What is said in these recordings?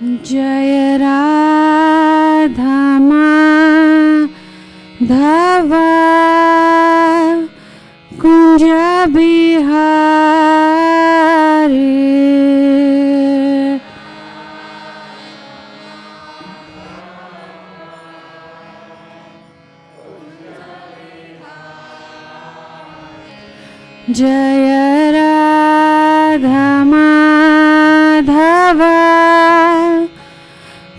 जय राधा माधव कुंज बिहारी। जय राधा माधव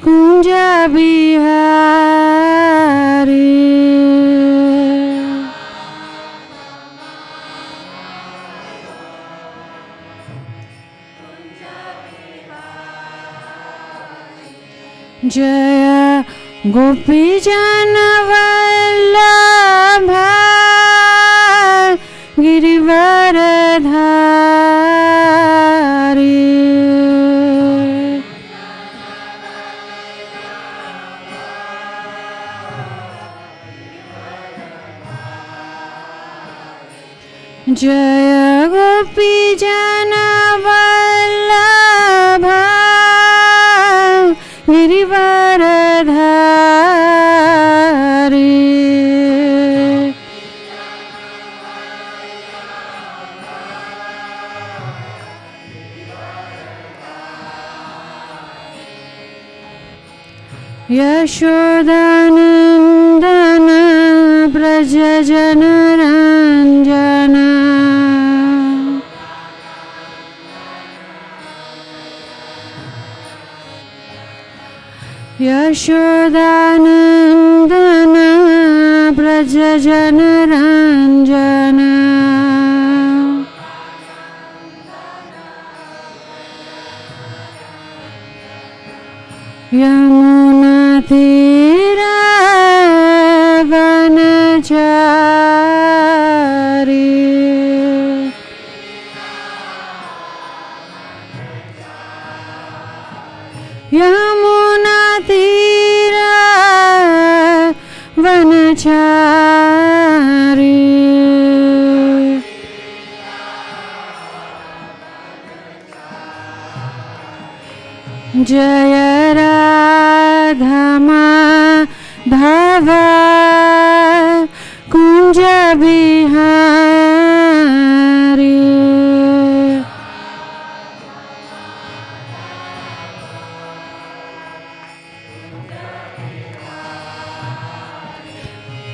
कुंज बिहारी। जय गोपी जन वल्लभ गिरिवरधारी। जय गोपी जन वल्लभ गिरिवरधारी। यशोदानंदन ब्रज जन रंजन। यशोदानंदन ब्रज जन रंजन। यमुना तीर वनचारी। यमुना तीर वनचारी। जय राधा माधव कुंज बिहारी।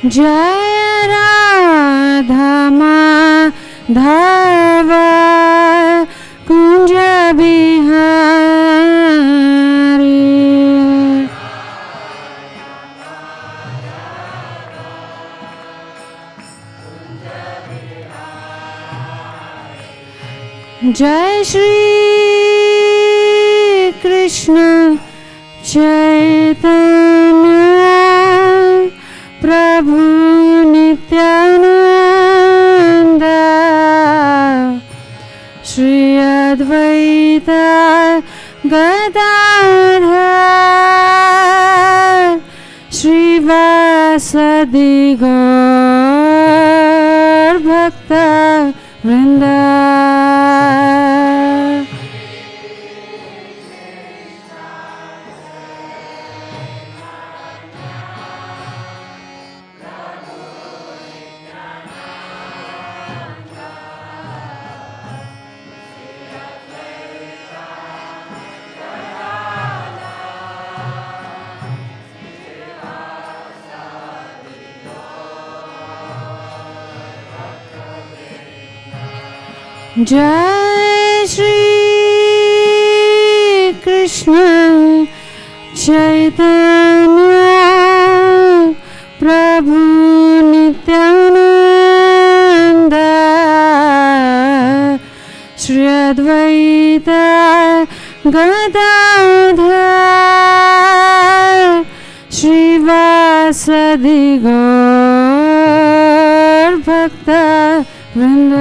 जय राधा माधव कुंज बिहारी। जय श्री कृष्ण चैतन्य प्रभु नित्यानंद श्री अद्वैत गदाधर श्रीवासदि गौर भक्त वृंद। जय श्री कृष्ण चैतन्य प्रभु नित्यानंद श्री अद्वैत गदाधर श्रीवासदि गौर भक्त वृंद।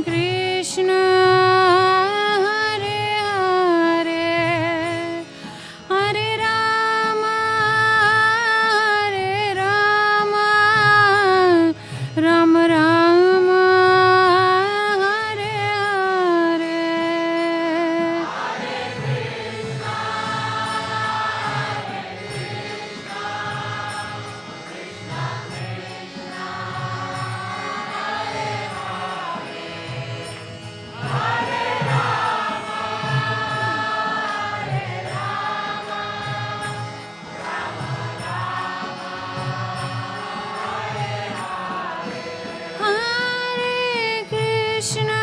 Krishna, Hare Hare, Hare Rama, Hare Rama, Rama Rama, Hare Hare. Hare Krishna,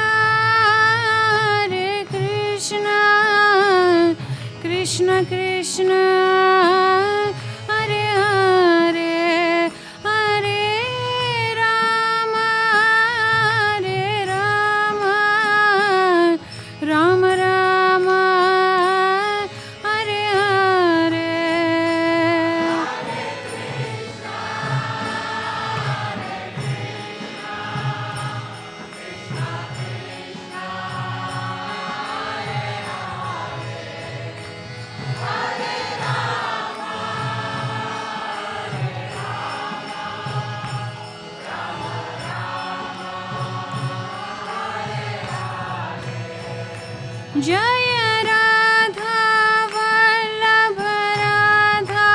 Hare Krishna, Krishna Krishna, Hare Hare, Hare Rama, Hare Rama, Rama Rama, Hare Hare. Jaya Radha Vallabha Radha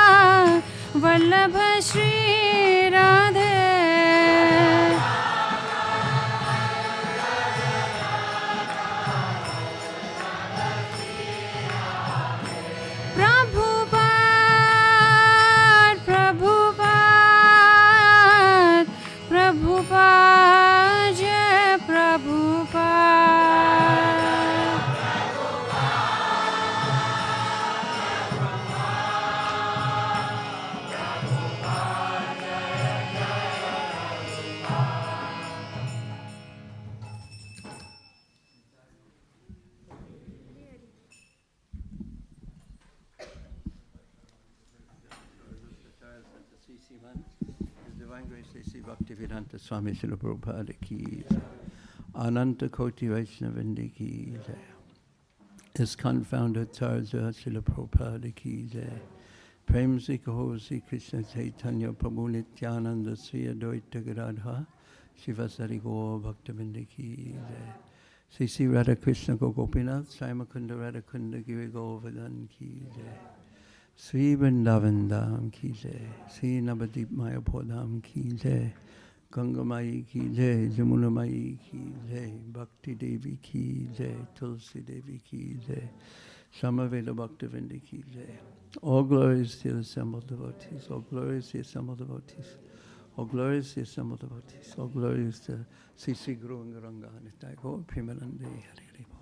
Vallabha Shri Radhe Prabhupada, Prabhupada, Prabhupada, Jai Prabhupada. His Divine Grace A.C. Bhaktivedanta Swami Srila Prabhupada ki jai. Ananta Koti Vaishnavindi ki jai. ISKCON founder Tarja Srila Prabhupada ki jai. Prem Se Kaho Sri Krishna Chaitanya Prabhu Nityananda Sri Advaita Gadadha Shivasari Gaur Bhaktivinoda ki jai. Sri Sri Radha Krishna Gopinath Saimakunda Radhakunda Giri Govardhan ki jai. Sri Vrindavan Dham ki jai, Sri Navadip Mayapur Dham ki jai, Ganga Mai ki jai, Jamuna Mai ki jai, Bhakti Devi ki jai, Tulsi Devi ki jai, Samaveda Bhaktivinoda ki jai. All glories to the assembled devotees, all glories to the assembled devotees, all glories to the assembled devotees, all glories to Sri Sri Guru Angaranga Nitai Gaur Premanande Hari Hari Bol.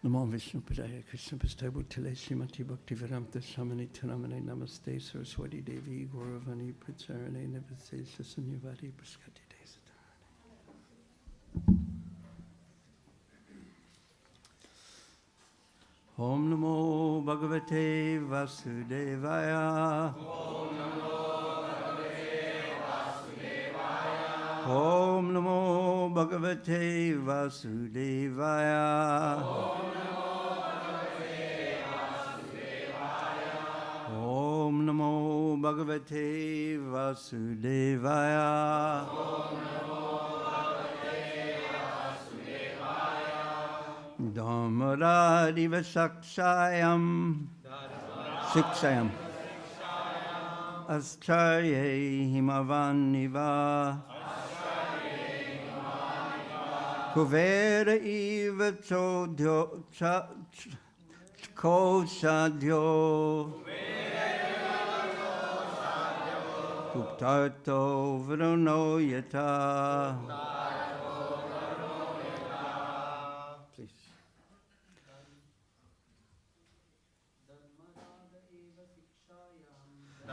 Namo Vishnu Padaya Krishna Pastaya Bhutale Srimati Bhaktivedanta Swamini Taramane Namaste Saraswati Devi Gauravani Pracharane Namaste Sasanyavadi Praskati Desatarane. Om Namo Bhagavate Vasudevaya. Om Namo Bhagavate Vasudevaya. Om Namo Bhagavate Vasudevaya. Dhammaradiva Sakshayam Sikshayam Ascharye Himavaniva Kuvera Eva Chodyo Koshadyo Kuptarto Varuno Yata. Please.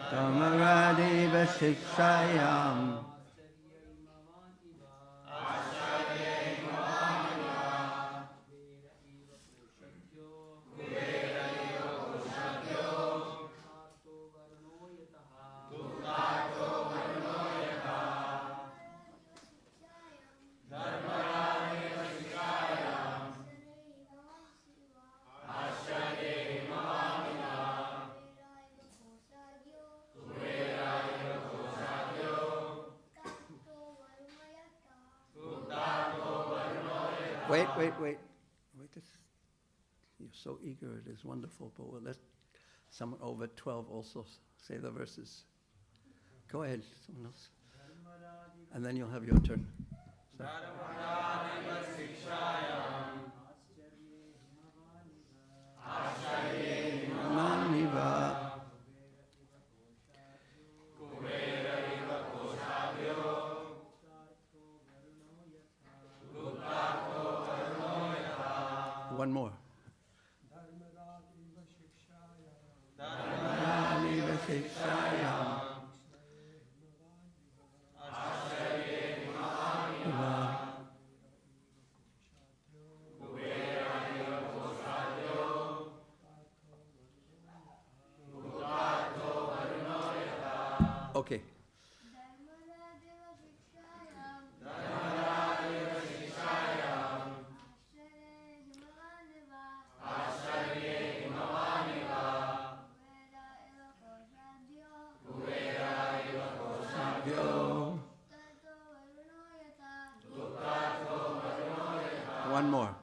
Dhammaradeva Sikshayam Wait. You're so eager, it is wonderful, but we'll let someone over 12 also say the verses. Go ahead, someone else. And then you'll have your turn. So. One more. Okay. One more.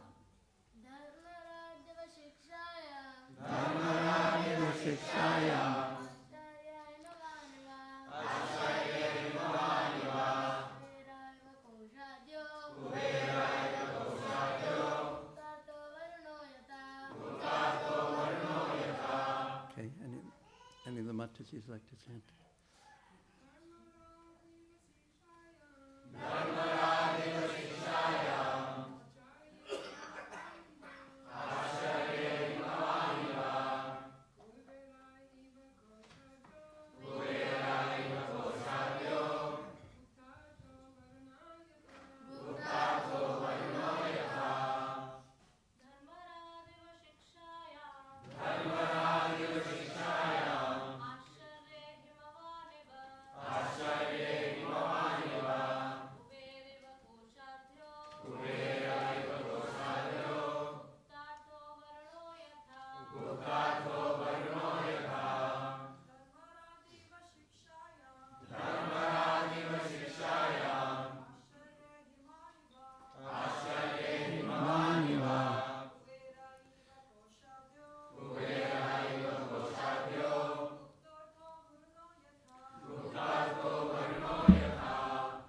Okay, any of the Matajis like to chant?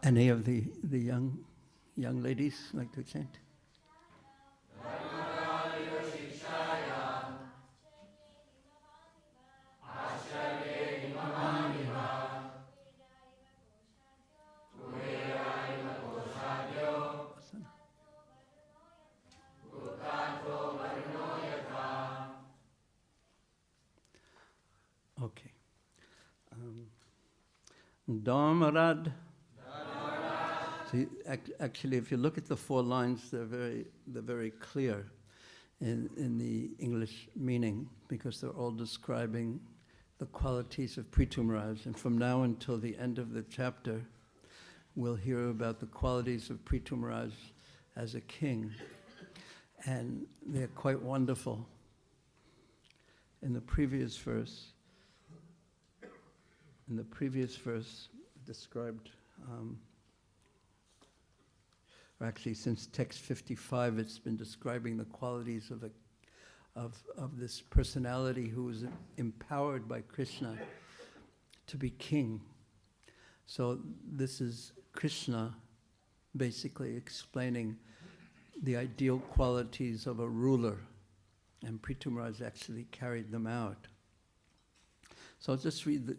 Any of the young ladies like to chant? Okay. Dharmarad. See, actually, if you look at the 4 lines, they're very clear in the English meaning, because they're all describing the qualities of Prithu Maharaj. And from now until the end of the chapter, we'll hear about the qualities of Prithu Maharaj as a king. And they're quite wonderful. In the previous verse described, or actually since text 55, it's been describing the qualities of this personality who was empowered by Krishna to be king. So this is Krishna basically explaining the ideal qualities of a ruler, and Prithu Maharaj actually carried them out. So I'll just read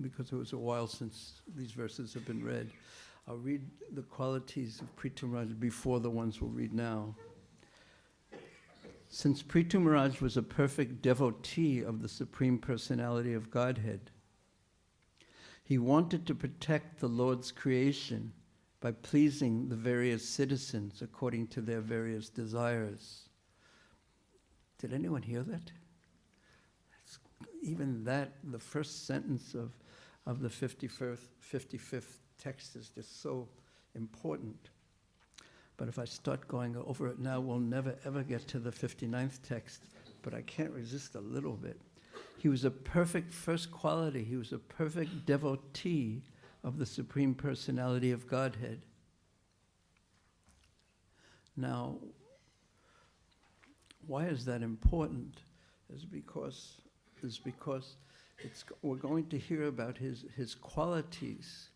because it was a while since these verses have been read. I'll read the qualities of Prithu Maharaj before the ones we'll read now. Since Prithu Maharaj was a perfect devotee of the Supreme Personality of Godhead, he wanted to protect the Lord's creation by pleasing the various citizens according to their various desires. Did anyone hear that? Even that, the first sentence of the 55th text is just so important. But if I start going over it now, we'll never ever get to the 59th text, but I can't resist a little bit. He was a perfect first quality. He was a perfect devotee of the Supreme Personality of Godhead. Now, why is that important? Is because we're going to hear about his qualities,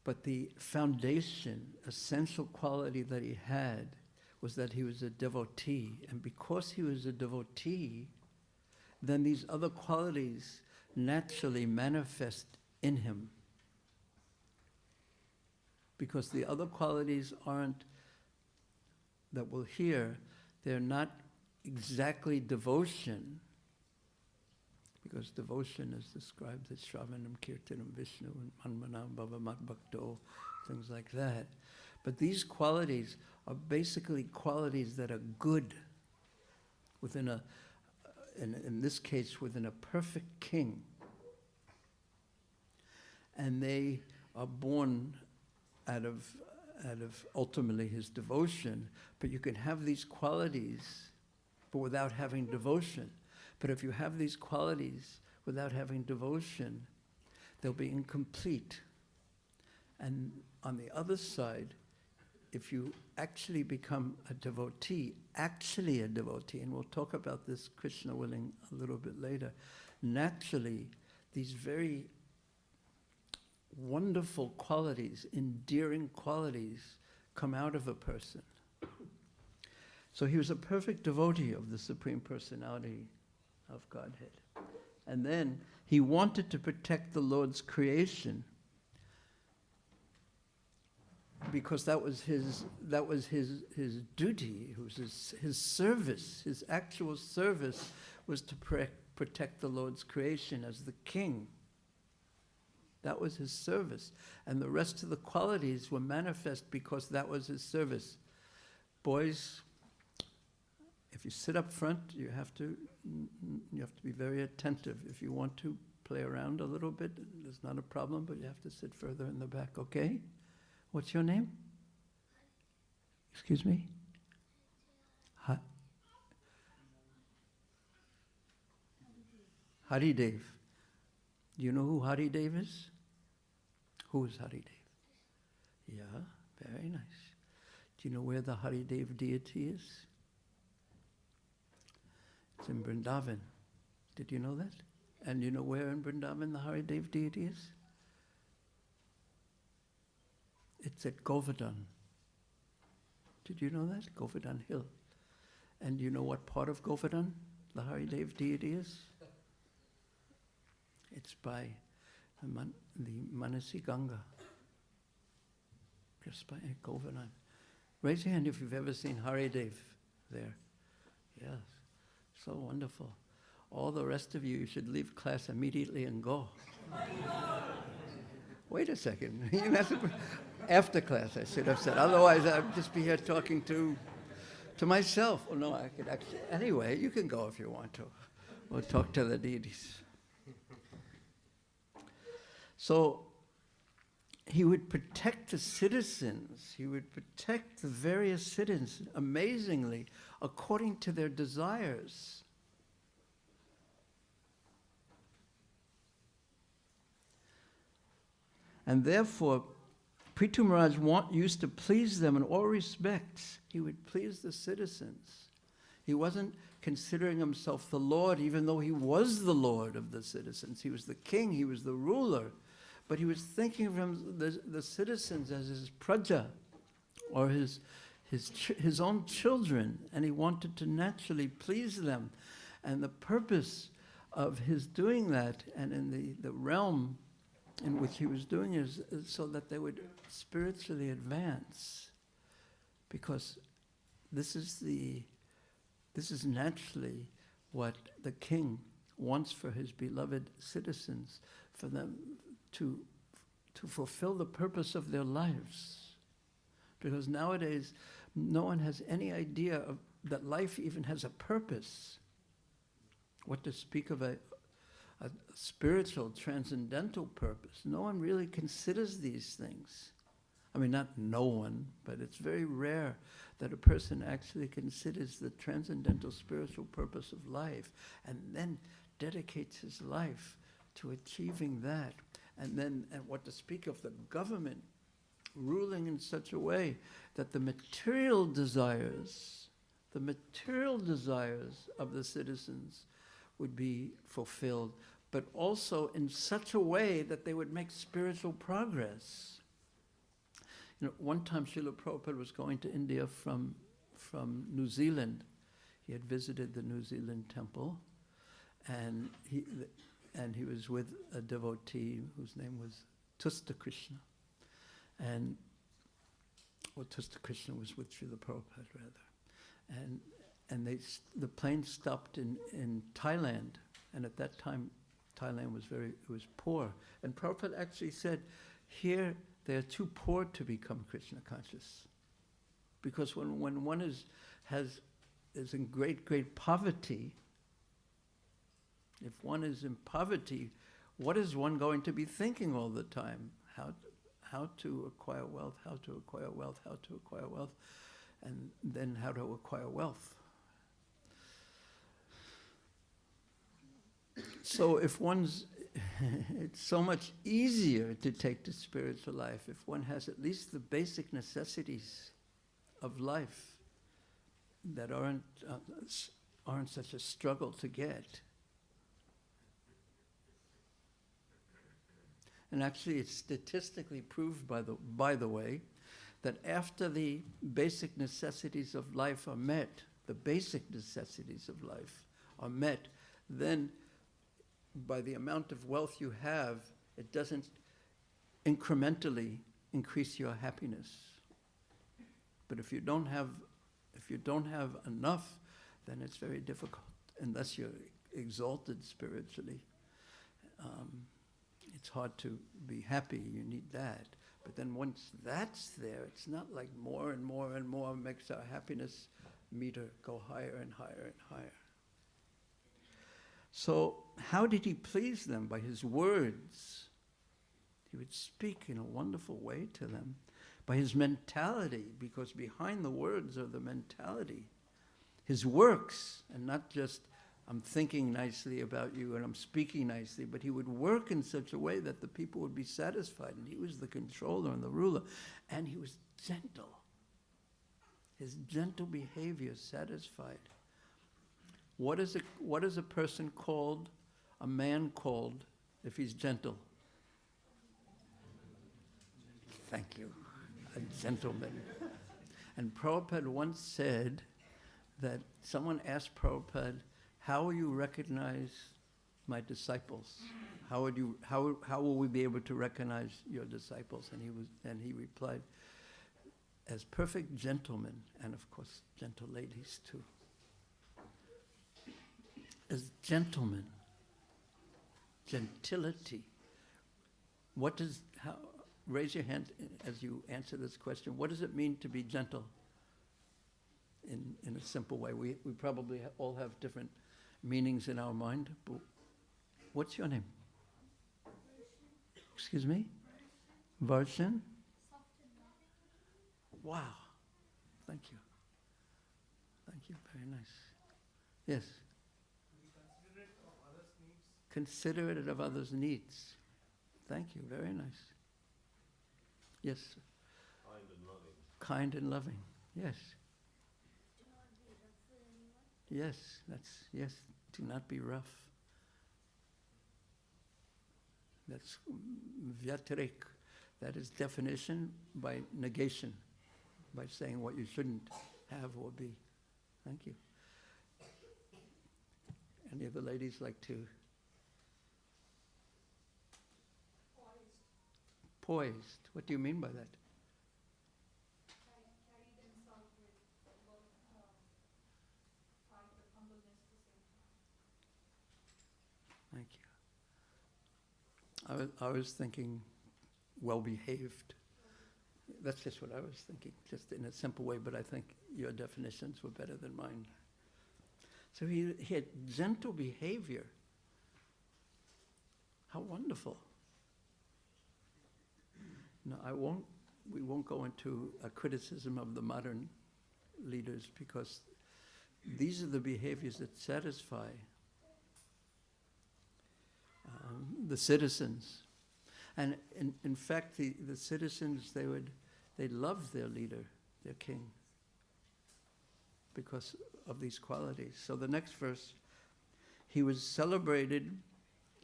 but the foundation, essential quality that he had was that he was a devotee. And because he was a devotee, then these other qualities naturally manifest in him. Because the other qualities aren't, that we'll hear, they're not exactly devotion, because devotion is described as Shravanam, Kirtanam, Vishnu, and Manmanam, Bhavamat Bhakto, things like that. But these qualities are basically qualities that are good within a, in this case, within a perfect king. And they are born out of ultimately his devotion. But you can have these qualities, but without having devotion. But if you have these qualities without having devotion, they'll be incomplete. And on the other side, if you actually become a devotee, and we'll talk about this, Krishna willing, a little bit later, naturally, these very wonderful qualities, endearing qualities, come out of a person. So he was a perfect devotee of the Supreme Personality of Godhead. And then he wanted to protect the Lord's creation, because that was his duty. It was his service. His actual service was to protect the Lord's creation as the king. That was his service. And the rest of the qualities were manifest because that was his service. Boys, if you sit up front, you have to be very attentive. If you want to play around a little bit, there's not a problem, but you have to sit further in the back, okay? What's your name? Excuse me? Hari Dev. Do you know who Hari Dev is? Who is Hari Dev? Yeah, very nice. Do you know where the Hari Dev deity is? It's in Vrindavan. Did you know that? And you know where in Vrindavan the Hari Dev deity is? It's at Govardhan. Did you know that? Govardhan Hill. And you know what part of Govardhan the Hari Dev deity is? It's by the Manasi Ganga. Just by Govardhan. Raise your hand if you've ever seen Hari Dev there. Yes, so wonderful. All the rest of you should leave class immediately and go. Wait a second. After class, I should have said. Otherwise, I'd just be here talking to myself. Oh, no, I could actually. Anyway, you can go if you want to. We'll talk to the deities. So he would protect the citizens. He would protect the various citizens, amazingly, according to their desires. And therefore, Prithu Maharaj used to please them in all respects. He would please the citizens. He wasn't considering himself the Lord, even though he was the Lord of the citizens. He was the king, he was the ruler. But he was thinking of the citizens as his praja, or his own children, and he wanted to naturally please them. And the purpose of his doing that, and in the realm in which he was doing it, is so that they would spiritually advance. Because this is naturally what the king wants for his beloved citizens, for them to fulfill the purpose of their lives. Because nowadays, no one has any idea that life even has a purpose. What to speak of a spiritual, transcendental purpose. No one really considers these things. I mean, not no one, but it's very rare that a person actually considers the transcendental spiritual purpose of life and then dedicates his life to achieving that. And what to speak of the government, ruling in such a way that the material desires of the citizens would be fulfilled, but also in such a way that they would make spiritual progress. One time Srila Prabhupada was going to India from New Zealand. He had visited the New Zealand temple, and he was with a devotee whose name was Tusta Krishna. Tusta Krishna was with Srila Prabhupada, rather. And the plane stopped in Thailand, and at that time Thailand was poor. And Prabhupada actually said, here they are too poor to become Krishna conscious. Because when one is in great poverty, if one is in poverty, what is one going to be thinking all the time? How to acquire wealth, how to acquire wealth, how to acquire wealth, and then how to acquire wealth. So it's so much easier to take to spiritual life if one has at least the basic necessities of life that aren't such a struggle to get. And actually it's statistically proved, by the way, that after the basic necessities of life are met, then by the amount of wealth you have, it doesn't incrementally increase your happiness. But if you don't have enough, then it's very difficult, unless you're exalted spiritually. It's hard to be happy, you need that. But then once that's there, it's not like more and more and more makes our happiness meter go higher and higher and higher. So how did he please them? By his words. He would speak in a wonderful way to them. By his mentality, because behind the words are the mentality. His works, and not just, I'm thinking nicely about you and I'm speaking nicely, but he would work in such a way that the people would be satisfied. And he was the controller and the ruler. And he was gentle. His gentle behavior satisfied. What is a person called, a man called, if he's gentle? Thank you. A gentleman. And Prabhupada once said that someone asked Prabhupada, how will you recognize my disciples? How will we be able to recognize your disciples? And he replied, as perfect gentlemen, and of course gentle ladies too. As gentlemen, gentility. Raise your hand as you answer this question. What does it mean to be gentle? In a simple way. We probably all have different meanings in our mind. But what's your name? Excuse me? Varshan? Wow. Thank you. Thank you. Very nice. Yes. Considerate of others' needs. Thank you. Very nice. Yes. Sir. Kind and loving. Yes. Yes. Yes. Do not be rough. That's vyatirik. That is definition by negation, by saying what you shouldn't have or be. Thank you. Any of the ladies like to? Poised. What do you mean by that? Carry themselves with both pride and humbleness at the same time. Thank you. I was thinking well-behaved. That's just what I was thinking, just in a simple way, but I think your definitions were better than mine. So he had gentle behavior. How wonderful. No, we won't go into a criticism of the modern leaders, because these are the behaviors that satisfy the citizens. And in fact, the citizens, they would They loved their leader, their king, because of these qualities. So the next verse, he was celebrated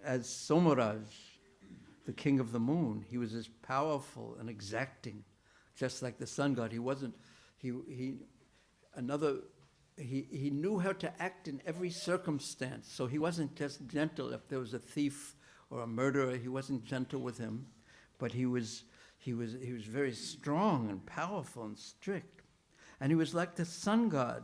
as Somaraj, the king of the moon. He was as powerful and exacting, just like the sun god. He wasn't, he knew how to act in every circumstance. So he wasn't just gentle. If there was a thief or a murderer, he wasn't gentle with him, but he was very strong and powerful and strict. And he was like the sun god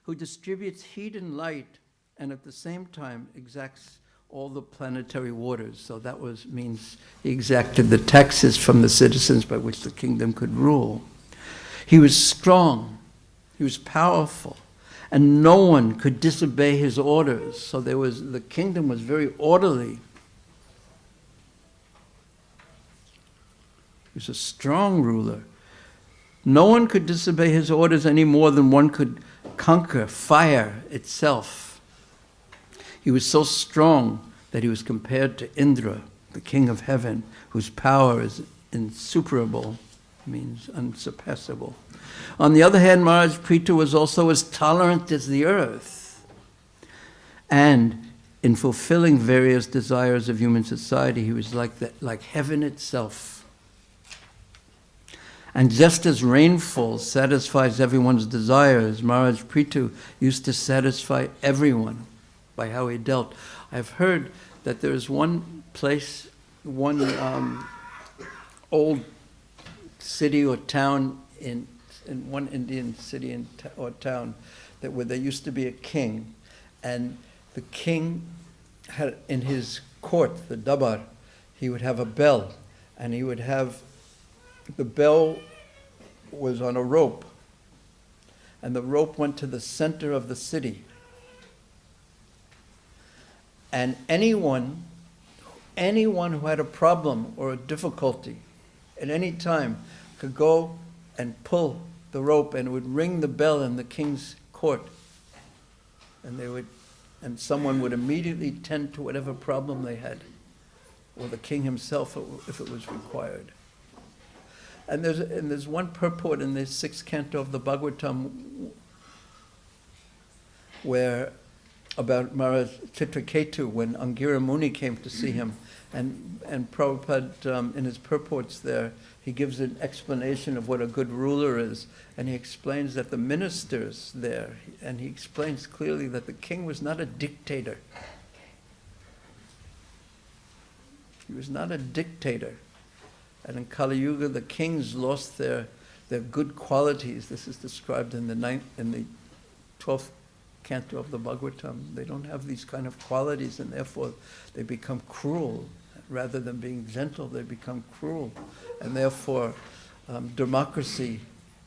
who distributes heat and light and at the same time exacts all the planetary waters. So that means he exacted the taxes from the citizens by which the kingdom could rule. He was strong, he was powerful, and no one could disobey his orders. So the kingdom was very orderly. He was a strong ruler. No one could disobey his orders any more than one could conquer fire itself. He was so strong that he was compared to Indra, the king of heaven, whose power is insuperable, means unsurpassable. On the other hand, Maharaj Prithu was also as tolerant as the earth. And in fulfilling various desires of human society, he was like heaven itself. And just as rainfall satisfies everyone's desires, Maharaj Prithu used to satisfy everyone by how he dealt. I've heard that there's one place, one old city or town in one Indian city or town where there used to be a king, and the king had in his court, the dabar, he would have a bell, and he would have the bell was on a rope, and the rope went to the center of the city. And anyone who had a problem or a difficulty at any time could go and pull the rope, and it would ring the bell in the king's court. And someone would immediately tend to whatever problem they had, or the king himself if it was required. And there's one purport in the 6th canto of the Bhagavatam where about Maharaj Chitraketu, when Angira Muni came to see him, and Prabhupada in his purports there, he gives an explanation of what a good ruler is, and he explains that the ministers there, and he explains clearly that the king was not a dictator. He was not a dictator. And in Kali Yuga, the kings lost their good qualities. This is described in the 12th canto of the Bhagavatam. They don't have these kind of qualities, and therefore they become cruel. Rather than being gentle, they become cruel. And therefore, democracy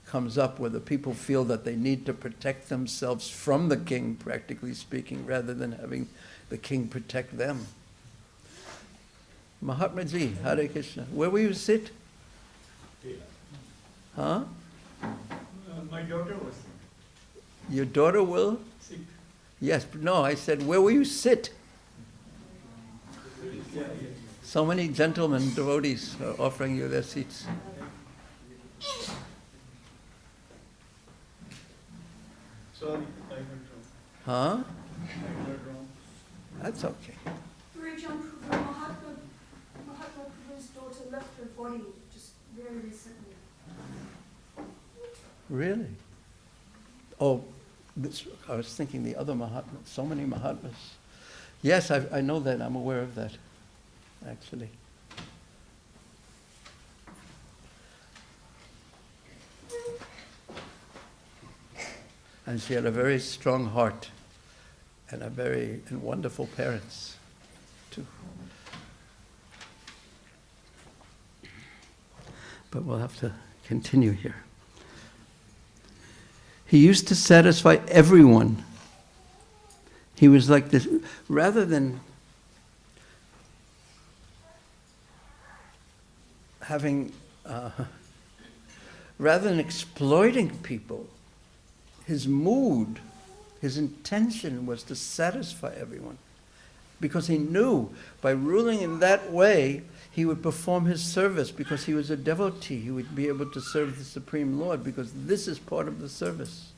comes up where the people feel that they need to protect themselves from the king, practically speaking, rather than having the king protect them. Mahatma Ji, Hare Krishna. Where will you sit? Huh? My daughter was Your daughter will? sick. Yes, but no, I said, where will you sit? So many gentlemen, devotees, are offering you their seats. Sorry, I went wrong. Huh? I went wrong. That's okay. Bhurijana, Mahatma Prabhu's daughter left her body just very recently. Really? Oh, I was thinking the other Mahatmas, so many Mahatmas. Yes, I know that, I'm aware of that, actually. And she had a very strong heart and and wonderful parents, too. But we'll have to continue here. He used to satisfy everyone. He was like this, rather than exploiting people, his mood, his intention was to satisfy everyone. because he knew by ruling in that way, he would perform his service because he was a devotee. He would be able to serve the Supreme Lord because this is part of the service.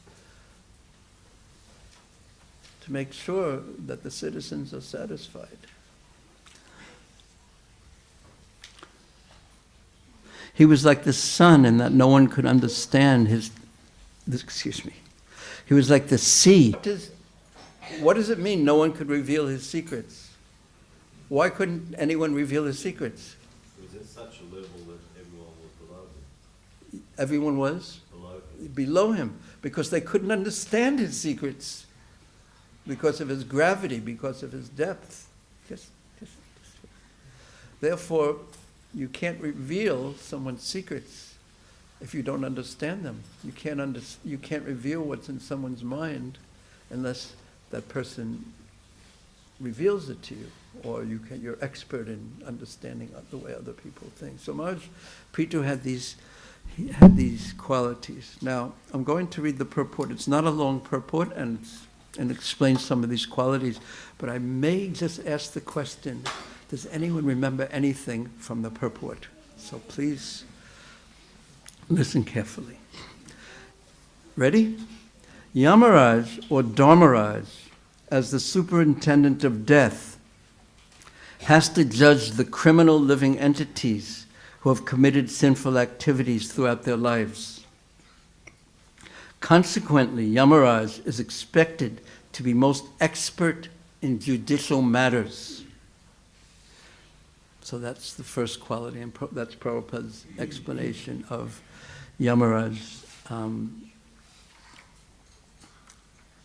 To make sure that the citizens are satisfied. He was like the sun in that no one could understand He was like the sea. What does it mean no one could reveal his secrets? Why couldn't anyone reveal his secrets? It was at such a level that everyone was below him. Everyone was? Below him. Because they couldn't understand his secrets. Because of his gravity, because of his depth. Therefore, you can't reveal someone's secrets if you don't understand them. You can't reveal what's in someone's mind unless that person reveals it to you, or you're expert in understanding the way other people think. So Maharaj Prithu had these qualities. Now, I'm going to read the purport. It's not a long purport, and explain some of these qualities, but I may just ask the question, does anyone remember anything from the purport? So please listen carefully. Ready? Yamaraj, or Dharmaraj, as the superintendent of death, has to judge the criminal living entities who have committed sinful activities throughout their lives. Consequently, Yamaraj is expected to be most expert in judicial matters. So that's the first quality, and that's Prabhupada's explanation of Yamaraj,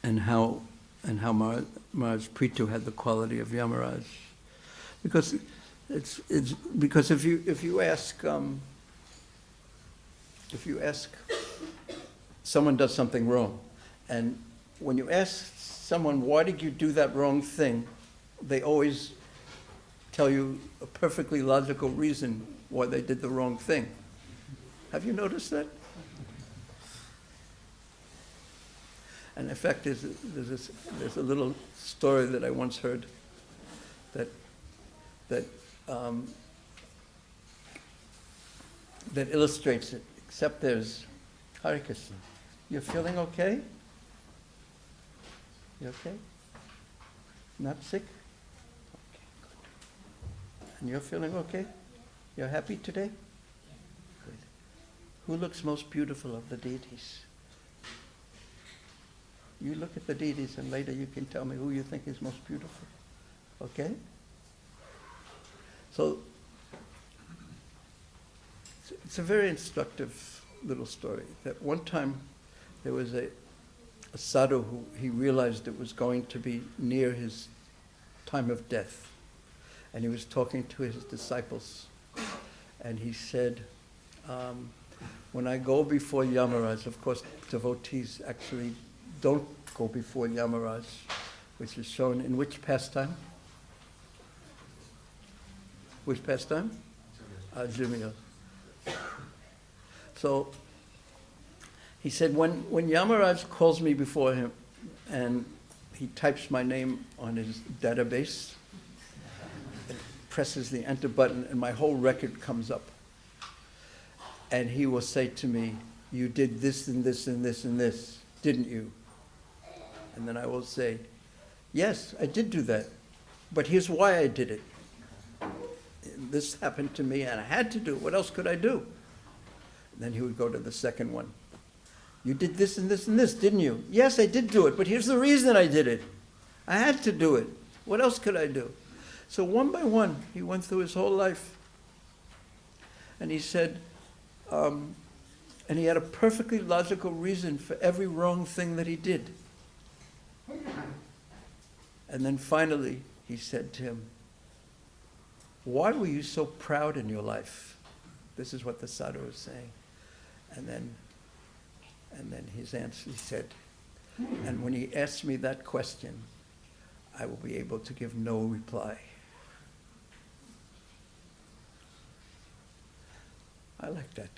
and how Maharaj Prithu had the quality of Yamaraj. Because because if you ask someone does something wrong, and when you ask someone, why did you do that wrong thing, they always tell you a perfectly logical reason why they did the wrong thing. Have you noticed that? And in fact, there's a little story that I once heard that illustrates it, except there's Hare Krishna. You're feeling okay? You okay? Not sick? Okay, good. And you're feeling okay? You're happy today? Good. Who looks most beautiful of the deities? You look at the deities and later you can tell me who you think is most beautiful. Okay? So, it's a very instructive little story. That one time there was a sadhu who he realized it was going to be near his time of death. And he was talking to his disciples. And he said, when I go before Yamaraj, of course devotees actually don't go before Yamaraj, which is shown in which pastime? Which pastime? Ajamil. So he said, when Yamaraj calls me before him and he types my name on his database, and presses the enter button and my whole record comes up. And he will say to me, you did this and this and this and this, didn't you? And then I will say, yes, I did do that, but here's why I did it. This happened to me and I had to do it. What else could I do? And then he would go to the second one. You did this and this and this, didn't you? Yes, I did do it, but here's the reason I did it. I had to do it. What else could I do? So one by one, he went through his whole life. And he said, and he had a perfectly logical reason for every wrong thing that he did. And then finally, he said to him, why were you so proud in your life? This is what the sadhu was saying. And then his answer, he said, and when he asks me that question, I will be able to give no reply. I like that.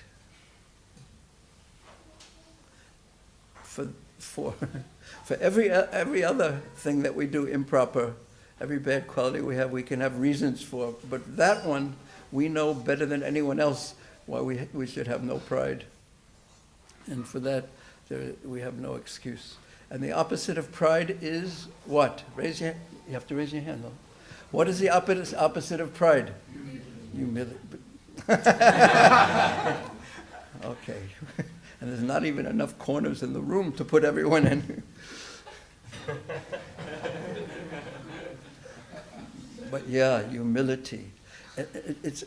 For every other thing that we do improper, Every bad quality we have, we can have reasons for. But that one, we know better than anyone else why we should have no pride. And for that, we have no excuse. And the opposite of pride is what? You have to raise your hand, though. What is the opposite of pride? Humility. Okay. And there's not even enough corners in the room to put everyone in. But yeah, humility.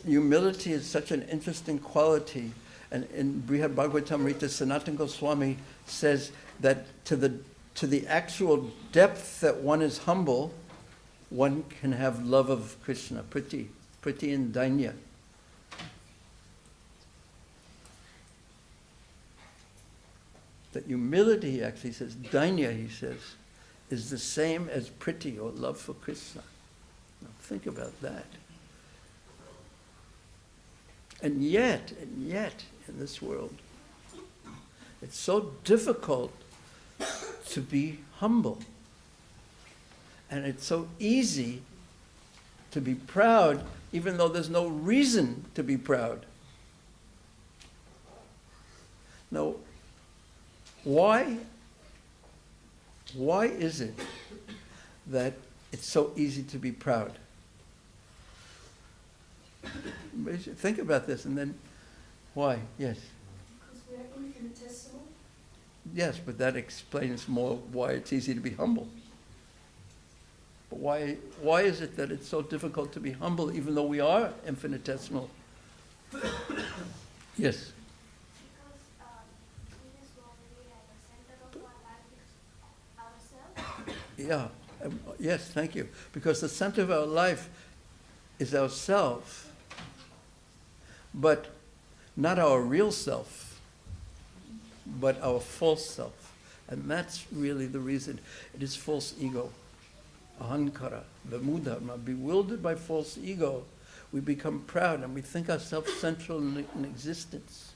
Humility is such an interesting quality. And in Brihad Bhagavatamrita, Sanatana Goswami says that to the actual depth that one is humble, one can have love of Krishna, priti and dainya. That humility, actually says, dainya, he says, is the same as priti, or love for Krishna. Now think about that. And yet, in this world, it's so difficult to be humble. And it's so easy to be proud, even though there's no reason to be proud. Now, why is it that it's so easy to be proud? Think about this, and then why? Yes. Because we are infinitesimal. Yes, but that explains more why it's easy to be humble. But why is it that it's so difficult to be humble, even though we are infinitesimal? Yes. Yeah. Yes, thank you. Because the center of our life is ourself, but not our real self, but our false self. And that's really the reason. It is false ego. Ahankara, vimudharma, bewildered by false ego, we become proud and we think ourselves central in existence.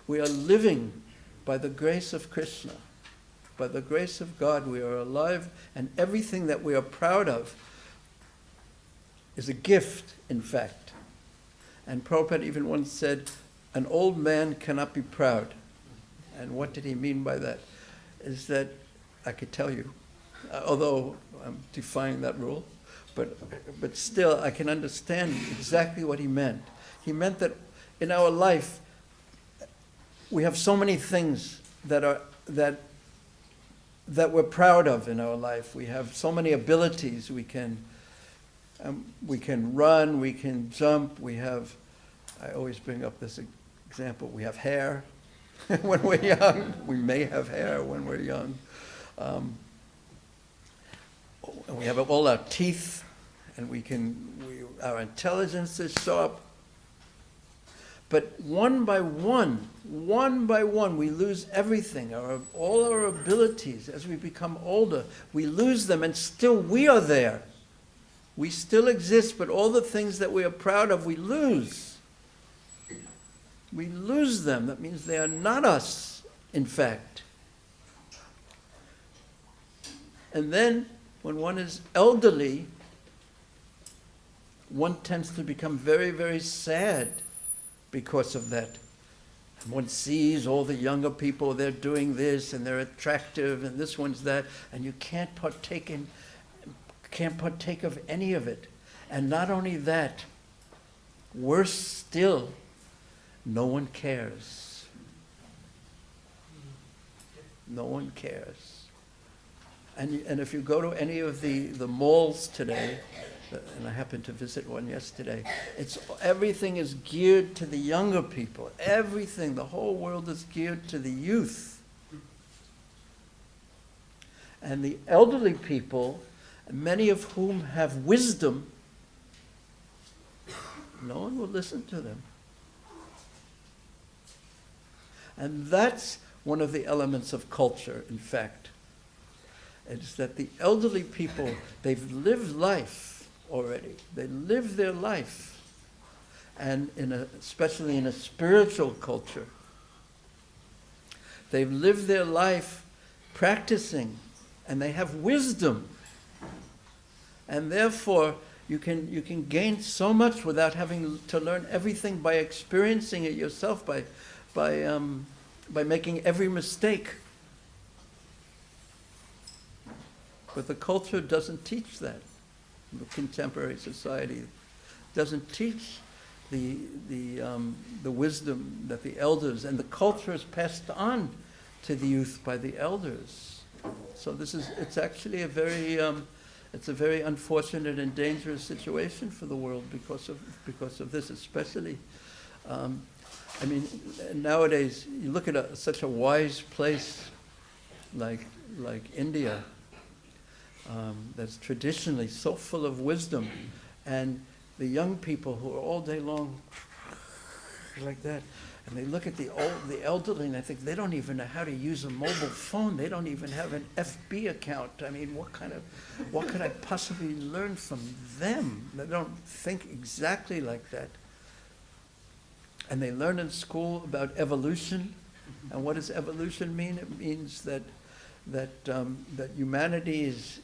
We are living by the grace of Krishna. By the grace of God, we are alive, and everything that we are proud of is a gift, in fact. And Prabhupada even once said, an old man cannot be proud. And what did he mean by that? Is that, I could tell you, although I'm defying that rule, but still I can understand exactly what he meant. He meant that in our life, we have so many things that we're proud of in our life. We have so many abilities. We can run, we can jump, I always bring up this example, we have hair when we're young. We may have hair when we're young. We have all our teeth, and our intelligence is sharp. But one by one, we lose everything, all our abilities. As we become older, we lose them, and still we are there. We still exist, but all the things that we are proud of, we lose. We lose them. That means they are not us, in fact. And then, when one is elderly, one tends to become very, very sad because of that. And one sees all the younger people, they're doing this, and they're attractive, and this one's that, and you can't partake of any of it. And not only that, worse still, no one cares. No one cares. And if you go to any of the malls today, and I happened to visit one yesterday, everything is geared to the younger people. Everything, the whole world is geared to the youth. And the elderly people, many of whom have wisdom, no one will listen to them. And that's one of the elements of culture, in fact. It's that the elderly people, they've lived life already. They live their life. And especially in a spiritual culture, they've lived their life practicing, and they have wisdom. And therefore, you can gain so much without having to learn everything by experiencing it yourself, by making every mistake. But the culture doesn't teach that. The contemporary society doesn't teach the wisdom that the elders, and the culture is passed on to the youth by the elders. So it's actually a very unfortunate and dangerous situation for the world because of this, especially. I mean, nowadays you look at such a wise place like India, that's traditionally so full of wisdom, and the young people who are all day long like that, and they look at the elderly and I think they don't even know how to use a mobile phone. They don't even have an FB account. I mean, what could I possibly learn from them? They don't think exactly like that. And they learn in school about evolution. And what does evolution mean? It means that humanity is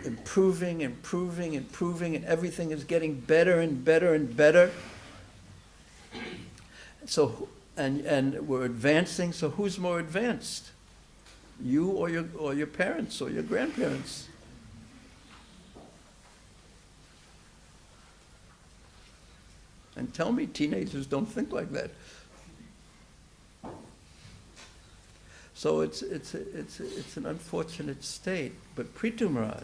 improving, and everything is getting better and better and better. So, and we're advancing. So, who's more advanced? You or your parents or your grandparents? And tell me, teenagers don't think like that. So it's an unfortunate state. But Prithu Maharaj,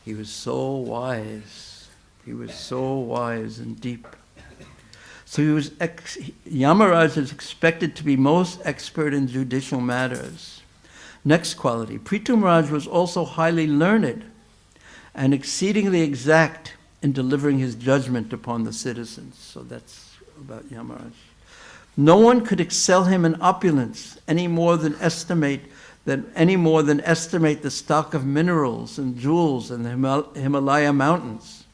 he was so wise. He was so wise and deep. So Yamaraj is expected to be most expert in judicial matters. Next quality, Prithu Maharaj was also highly learned and exceedingly exact in delivering his judgment upon the citizens. So that's about Yamaraj. No one could excel him in opulence any more than estimate the stock of minerals and jewels in the Himalaya mountains.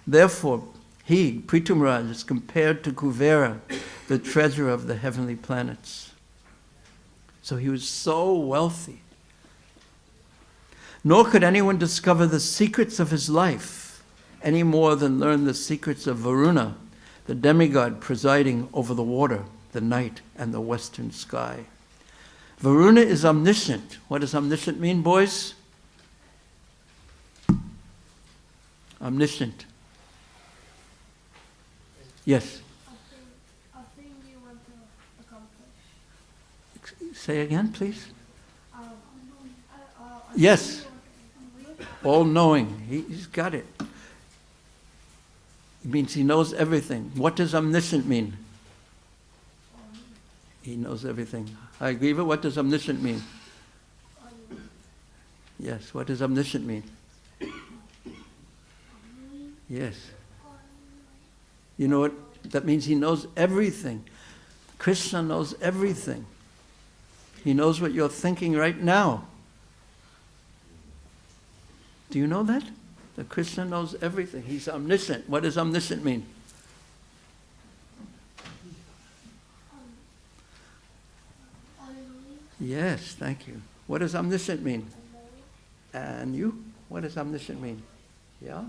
Therefore, he, Prithu Maharaj, is compared to Kuvera, the treasurer of the heavenly planets. So he was so wealthy. Nor could anyone discover the secrets of his life any more than learn the secrets of Varuna, the demigod presiding over the water, the night, and the western sky. Varuna is omniscient. What does omniscient mean, boys? Omniscient. Yes. A thing you want to accomplish. Say again, please. Yes. All-knowing. He's got it. It means he knows everything. What does omniscient mean? He knows everything. I agree with what does omniscient mean? Yes, what does omniscient mean? Yes. You know what? That means he knows everything. Krishna knows everything. He knows what you're thinking right now. Do you know that? That Krishna knows everything. He's omniscient. What does omniscient mean? Yes, thank you. What does omniscient mean? And you? What does omniscient mean? Yeah?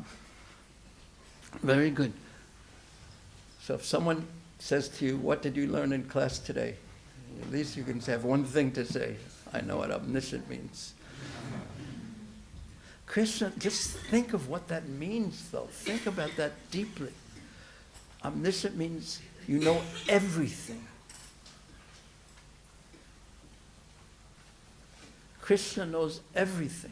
Very good. So if someone says to you, what did you learn in class today? At least you can have one thing to say. I know what omniscient means. Krishna, just think of what that means, though. Think about that deeply. Omniscient means you know everything. Krishna knows everything.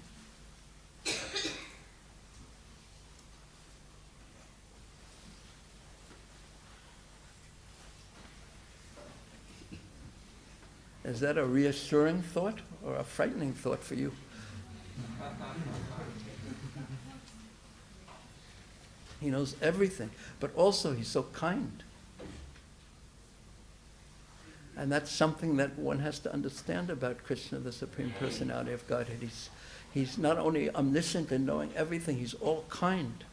Is that a reassuring thought or a frightening thought for you? He knows everything, but also he's so kind. And that's something that one has to understand about Krishna, the Supreme Personality of Godhead. He's not only omniscient in knowing everything, he's all kind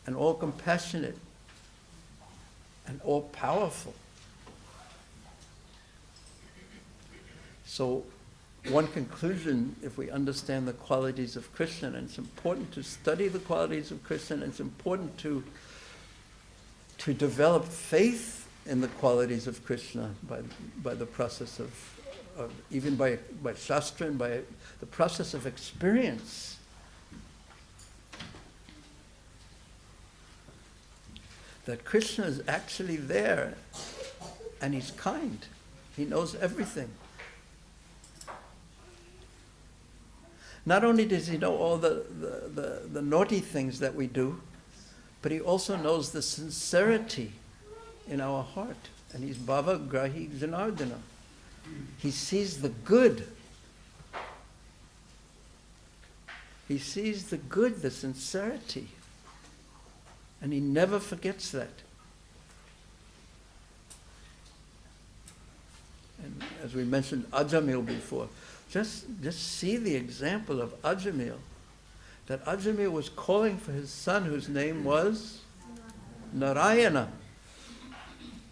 and all compassionate and all powerful. So one conclusion, if we understand the qualities of Krishna, and it's important to study the qualities of Krishna, and it's important to develop faith in the qualities of Krishna by the process of even by Shastra and by the process of experience. That Krishna is actually there, and he's kind. He knows everything. Not only does he know all the naughty things that we do, but he also knows the sincerity in our heart. And he's Bhava Grahi Janardana. He sees the good. He sees the good, the sincerity. And he never forgets that. And as we mentioned Ajamil before, just see the example of Ajamil. That Ajamil was calling for his son whose name was Narayana.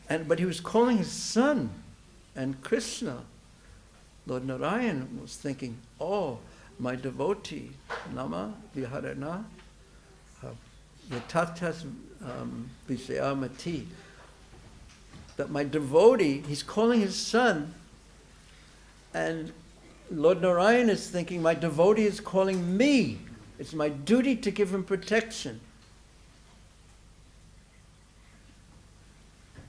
But he was calling his son and Krishna. Lord Narayana was thinking, oh, my devotee, Nama Viharana, Yatatas Vishayamati, that my devotee, he's calling his son, and Lord Narayana is thinking, my devotee is calling me. It's my duty to give him protection.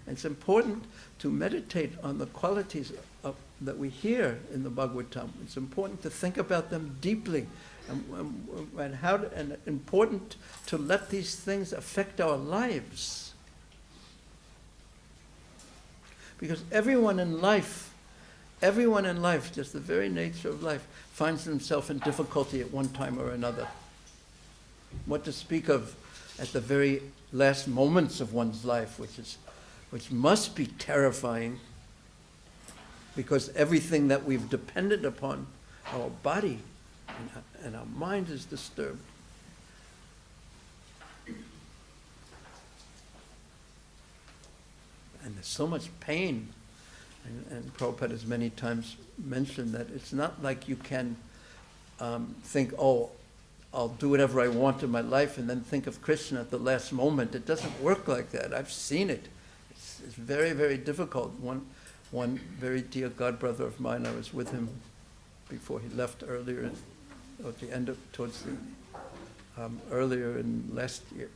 It's important to meditate on the qualities that we hear in the Bhagavatam. It's important to think about them deeply, and important to let these things affect our lives. Because everyone in life, just the very nature of life, finds themselves in difficulty at one time or another. What to speak of at the very last moments of one's life, which must be terrifying, because everything that we've depended upon, our body and our mind, is disturbed. And there's so much pain. And Prabhupada has many times mentioned that it's not like you can think, oh, I'll do whatever I want in my life and then think of Krishna at the last moment. It doesn't work like that. I've seen it. It's very, very difficult. One very dear god brother of mine, I was with him before he left earlier, at the end of, earlier in last year,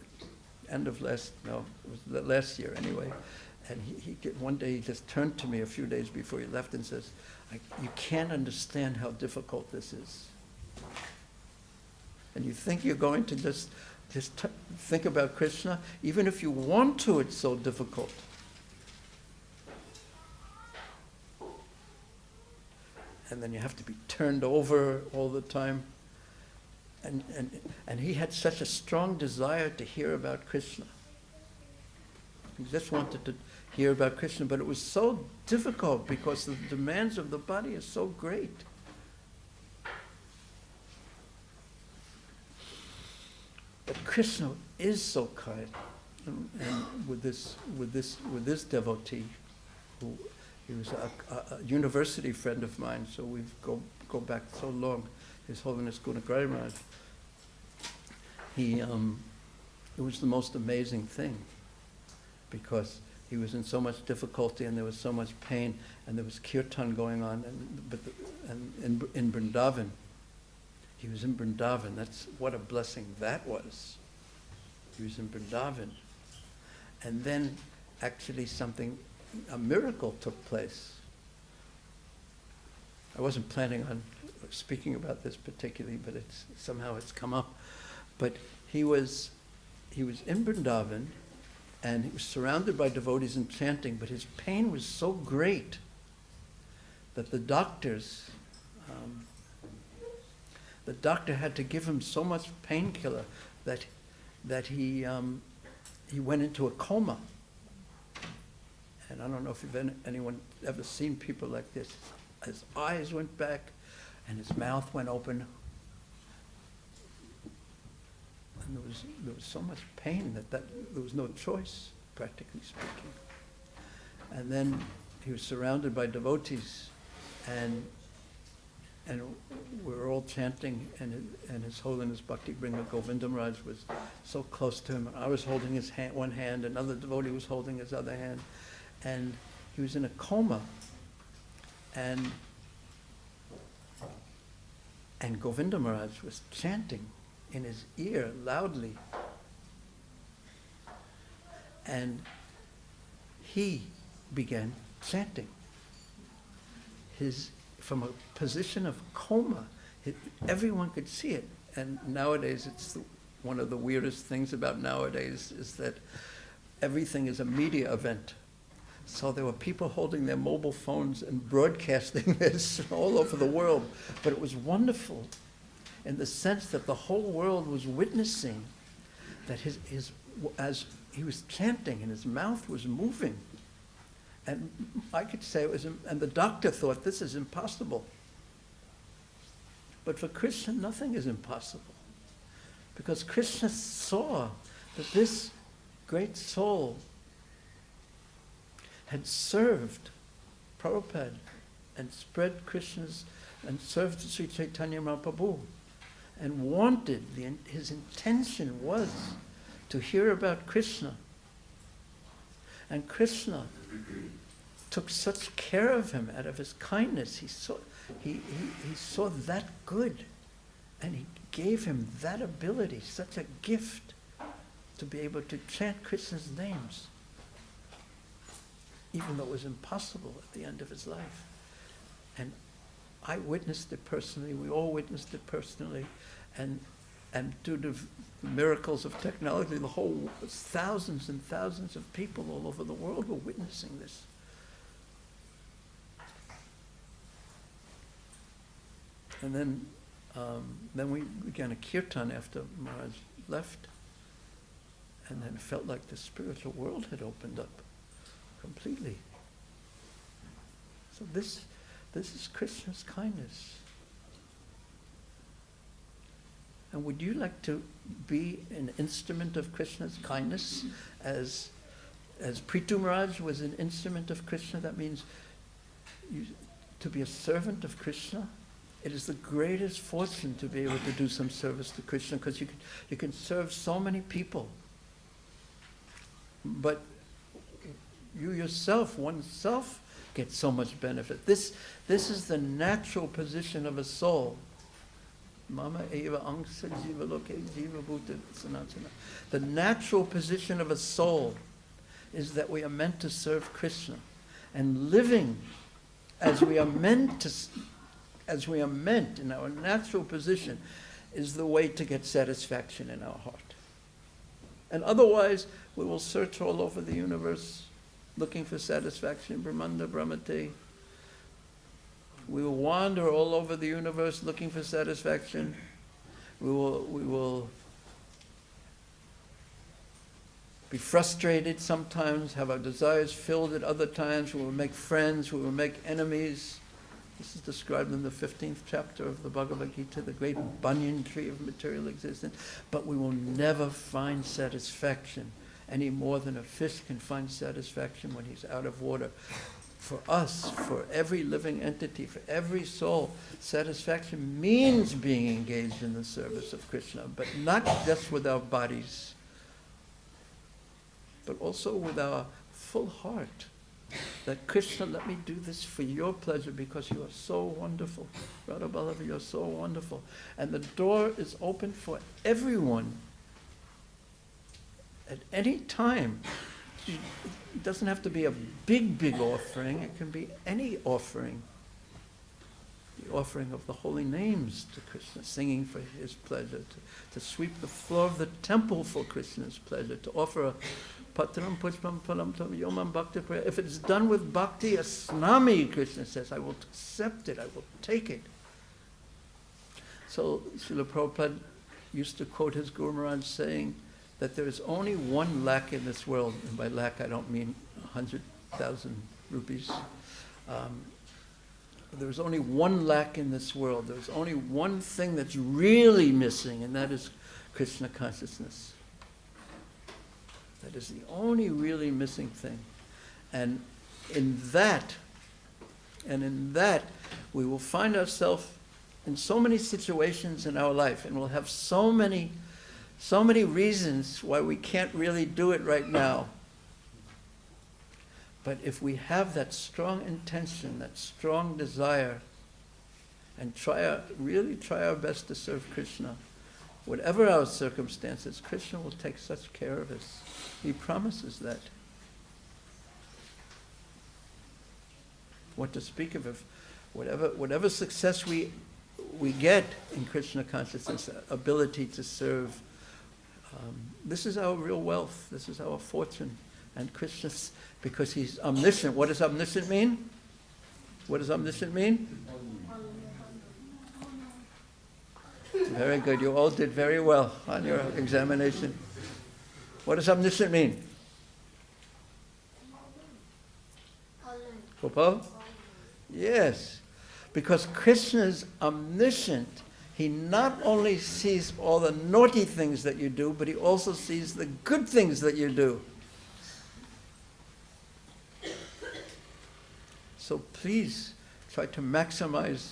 it was the last year anyway. And one day he just turned to me a few days before he left and says, you can't understand how difficult this is. And you think you're going to just think about Krishna? Even if you want to, it's so difficult. And then you have to be turned over all the time. And he had such a strong desire to hear about Krishna. He just wanted to hear about Krishna, but it was so difficult because the demands of the body are so great. But Krishna is so kind, and with this devotee, he was a university friend of mine, so we go back so long. His Holiness Gunagraj Maharaj. It was the most amazing thing, because he was in so much difficulty and there was so much pain, and there was kirtan going on, and in Vrindavan. He was in Vrindavan. That's what a blessing that was. He was in Vrindavan. And then actually a miracle took place. I wasn't planning on speaking about this particularly, but somehow it's come up. But he was in Vrindavan, and he was surrounded by devotees and chanting, but his pain was so great that the doctor had to give him so much painkiller that he went into a coma. And I don't know if anyone ever seen people like this. His eyes went back, and his mouth went open. And there was so much pain that there was no choice, practically speaking. And then he was surrounded by devotees, and and we were all chanting, and His Holiness Bhakti Bringer Govinda Maharaj was so close to him. I was holding his hand, one hand, another devotee was holding his other hand, and he was in a coma. And Govinda Maharaj was chanting in his ear loudly. And he began chanting. From a position of coma, everyone could see it. And nowadays, one of the weirdest things about nowadays is that everything is a media event. So there were people holding their mobile phones and broadcasting this all over the world. But it was wonderful in the sense that the whole world was witnessing that as he was chanting and his mouth was moving. And I could say and the doctor thought, this is impossible. But for Krishna, nothing is impossible. Because Krishna saw that this great soul had served Prabhupada and spread Krishna's, and served Sri Chaitanya Mahaprabhu, and wanted, his intention was to hear about Krishna. And Krishna took such care of him out of his kindness. He saw that good, and he gave him that ability, such a gift, to be able to chant Krishna's names, even though it was impossible at the end of his life. And I witnessed it personally, we all witnessed it personally, and due to miracles of technology, the whole thousands and thousands of people all over the world were witnessing this. And then we began a kirtan after Maharaj left, and then it felt like the spiritual world had opened up completely. So this is Krishna's kindness. And would you like to be an instrument of Krishna's kindness as Prithu Maharaj was an instrument of Krishna? That means to be a servant of Krishna. It is the greatest fortune to be able to do some service to Krishna, because you can serve so many people. But you yourself, oneself, get so much benefit. This is the natural position of a soul. Mama eva angsa jiva loke jiva bhuta sanatana. The natural position of a soul is that we are meant to serve Krishna, and living as we are meant in our natural position is the way to get satisfaction in our heart. And otherwise, we will search all over the universe looking for satisfaction. Brahmanda Brahmate. We will wander all over the universe looking for satisfaction. We will be frustrated sometimes, have our desires filled at other times. We will make friends, we will make enemies. This is described in the 15th chapter of the Bhagavad Gita, the great banyan tree of material existence. But we will never find satisfaction any more than a fish can find satisfaction when he's out of water. For us, for every living entity, for every soul, satisfaction means being engaged in the service of Krishna, but not just with our bodies, but also with our full heart. That Krishna, let me do this for your pleasure because you are so wonderful. Radha Ballabha, you're so wonderful. And the door is open for everyone at any time. It doesn't have to be a big offering. It can be any offering. The offering of the holy names to Krishna, singing for his pleasure, to sweep the floor of the temple for Krishna's pleasure, to offer a patram pushpam phalam tam yomam bhakti prayer. If it's done with bhakti, asnami, Krishna says, I will accept it, I will take it. So Srila Prabhupada used to quote his Guru Maharaj saying that there is only one lakh in this world, and by lakh I don't mean 100,000 rupees. There's only one lakh in this world. There's only one thing that's really missing, and that is Krishna consciousness. That is the only really missing thing. And in that, we will find ourselves in so many situations in our life, and we'll have so many reasons why we can't really do it right now. But if we have that strong intention, that strong desire, and really try our best to serve Krishna, whatever our circumstances, Krishna will take such care of us. He promises that. What to speak of if whatever success we get in Krishna consciousness, ability to serve, this is our real wealth. This is our fortune. And Krishna, because he's omniscient. What does omniscient mean? What does omniscient mean? Very good. You all did very well on your examination. What does omniscient mean? Gopal? Yes. Because Krishna is omniscient, he not only sees all the naughty things that you do, but he also sees the good things that you do. So please try to maximize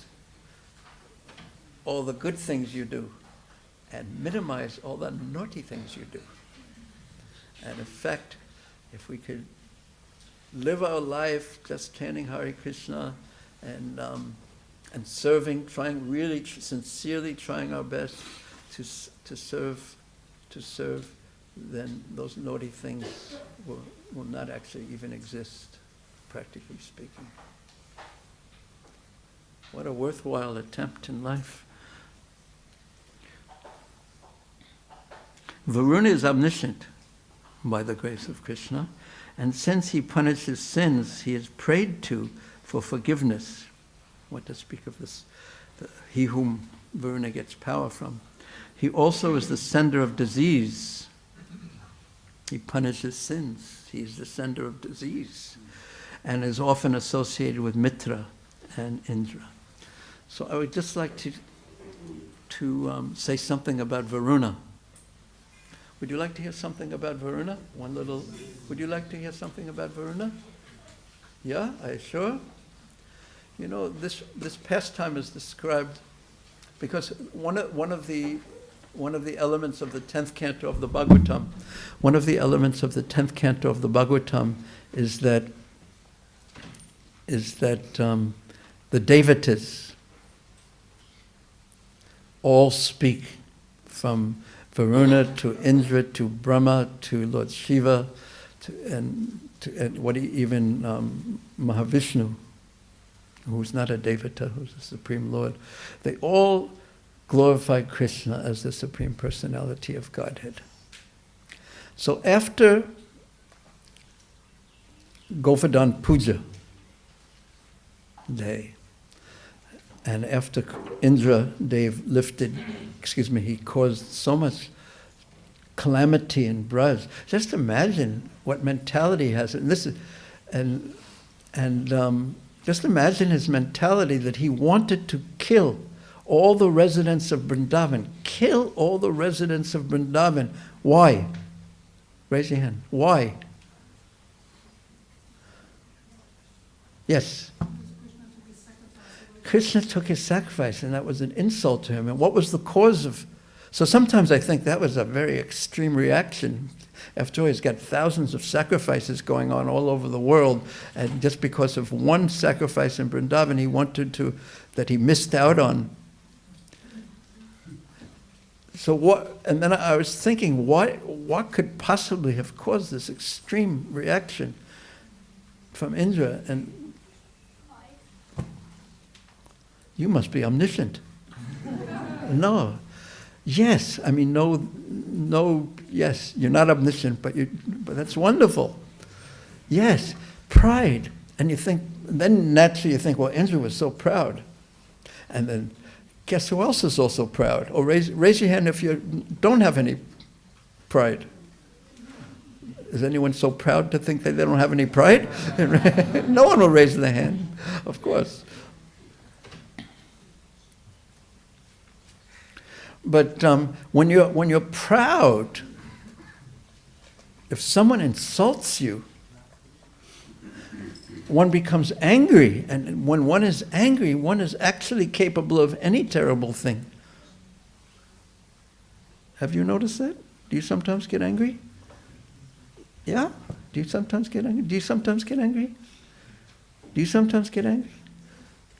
all the good things you do and minimize all the naughty things you do. And in fact, if we could live our life just chanting Hare Krishna and serving, sincerely trying our best to serve, then those naughty things will not actually even exist, practically speaking. What a worthwhile attempt in life. Varuna is omniscient by the grace of Krishna, and since he punishes sins, he is prayed to for forgiveness. What to speak of this? He whom Varuna gets power from. He also is the sender of disease. He punishes sins. He is the sender of disease, and is often associated with Mitra and Indra. So I would just like to say something about Varuna. Would you like to hear something about Varuna? Would you like to hear something about Varuna? Yeah, are you sure? You know, this pastime is described because one of the elements of the 10th canto of the Bhagavatam, is that the Devatas all speak, from Varuna to Indra to Brahma to Lord Shiva and Mahavishnu, who's not a Devata, who's the Supreme Lord. They all glorify Krishna as the Supreme Personality of Godhead. So after Govardhan Puja day, and after Indra Dev he caused so much calamity in Braj. Just imagine what mentality he has, just imagine his mentality that he wanted to kill all the residents of Vrindavan. Kill all the residents of Vrindavan. Why? Raise your hand. Why? Yes. Krishna took his sacrifice, and that was an insult to him. And what was the cause of? So sometimes I think that was a very extreme reaction. After all, he's got thousands of sacrifices going on all over the world, and just because of one sacrifice in Vrindavan, that he missed out on. So what? And then I was thinking, what could possibly have caused this extreme reaction from Indra? And you must be omniscient. No. Yes. I mean, no, yes, you're not omniscient, but that's wonderful. Yes. Pride. And then naturally you think, well, Indra was so proud. And then guess who else is also proud? Or raise your hand if you don't have any pride. Is anyone so proud to think that they don't have any pride? No one will raise their hand, of course. But when you're proud, if someone insults you, one becomes angry. And when one is angry, one is actually capable of any terrible thing. Have you noticed that? Do you sometimes get angry? Yeah? Do you sometimes get angry? Do you sometimes get angry? Do you sometimes get angry?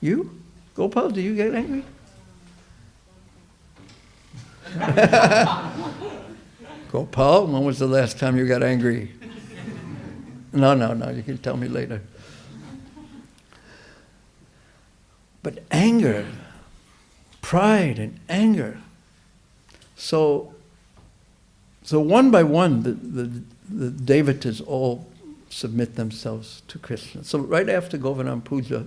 You? Gopal, do you get angry? Gopal, when was the last time you got angry? No, you can tell me later. But anger, pride and anger. So one by one, the devatas all submit themselves to Krishna. So right after Govardhan Puja,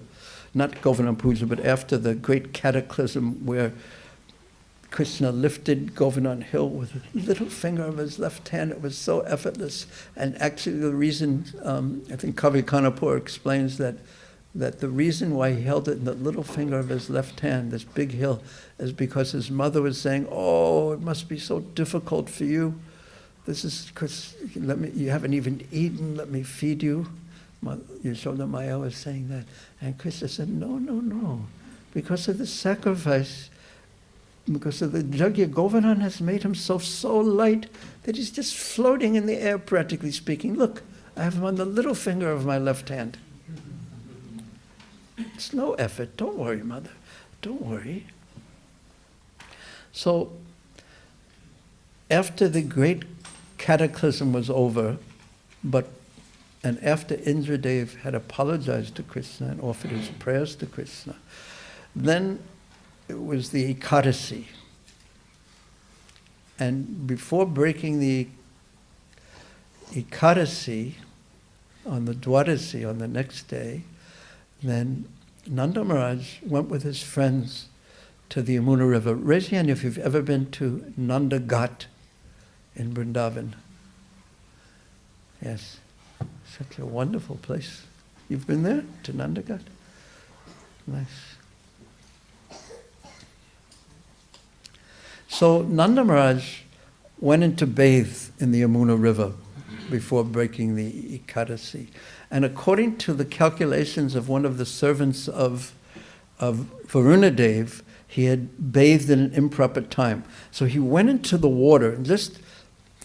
not Govardhan Puja, but after the great cataclysm where Krishna lifted Govardhan Hill with a little finger of his left hand, it was so effortless. And actually the reason, I think Kavi Kanapur explains that the reason why he held it in the little finger of his left hand, this big hill, is because his mother was saying, "Oh, it must be so difficult for you. This is because you haven't even eaten, let me feed you." Yashoda Maya was saying that. And Krishna said, no. Because of the sacrifice, because of the yajna, Govardhan has made himself so light that he's just floating in the air, practically speaking. Look, I have him on the little finger of my left hand. It's no effort. Don't worry, mother. Don't worry. So, after the great cataclysm was over, and after Indradev had apologized to Krishna and offered his prayers to Krishna, then it was the Ekadasi. And before breaking the Ekadasi, on the Dwadasi, on the next day, then Nanda Maharaj went with his friends to the Yamuna River. Raise your hand if you've ever been to Nanda Ghat in Vrindavan. Yes, such a wonderful place. You've been there, to Nanda Ghat? Nice. So Nanda Maharaj went in to bathe in the Yamuna River before breaking the Ekadasi. And according to the calculations of one of the servants of Varunadev, he had bathed in an improper time. So he went into the water, and just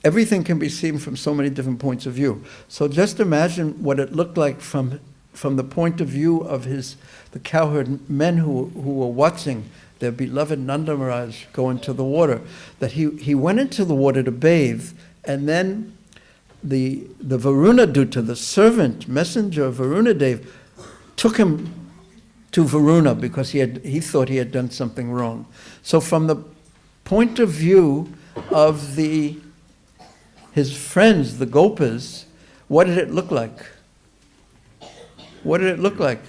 everything can be seen from so many different points of view. So just imagine what it looked like from the point of view of the cowherd men who were watching their beloved Nanda Maharaj go into the water. That he went into the water to bathe, and then the Varuna-duta, the servant, messenger of Varunadev, took him to Varuna because he thought he had done something wrong. So from the point of view of his friends, the Gopas, what did it look like? What did it look like?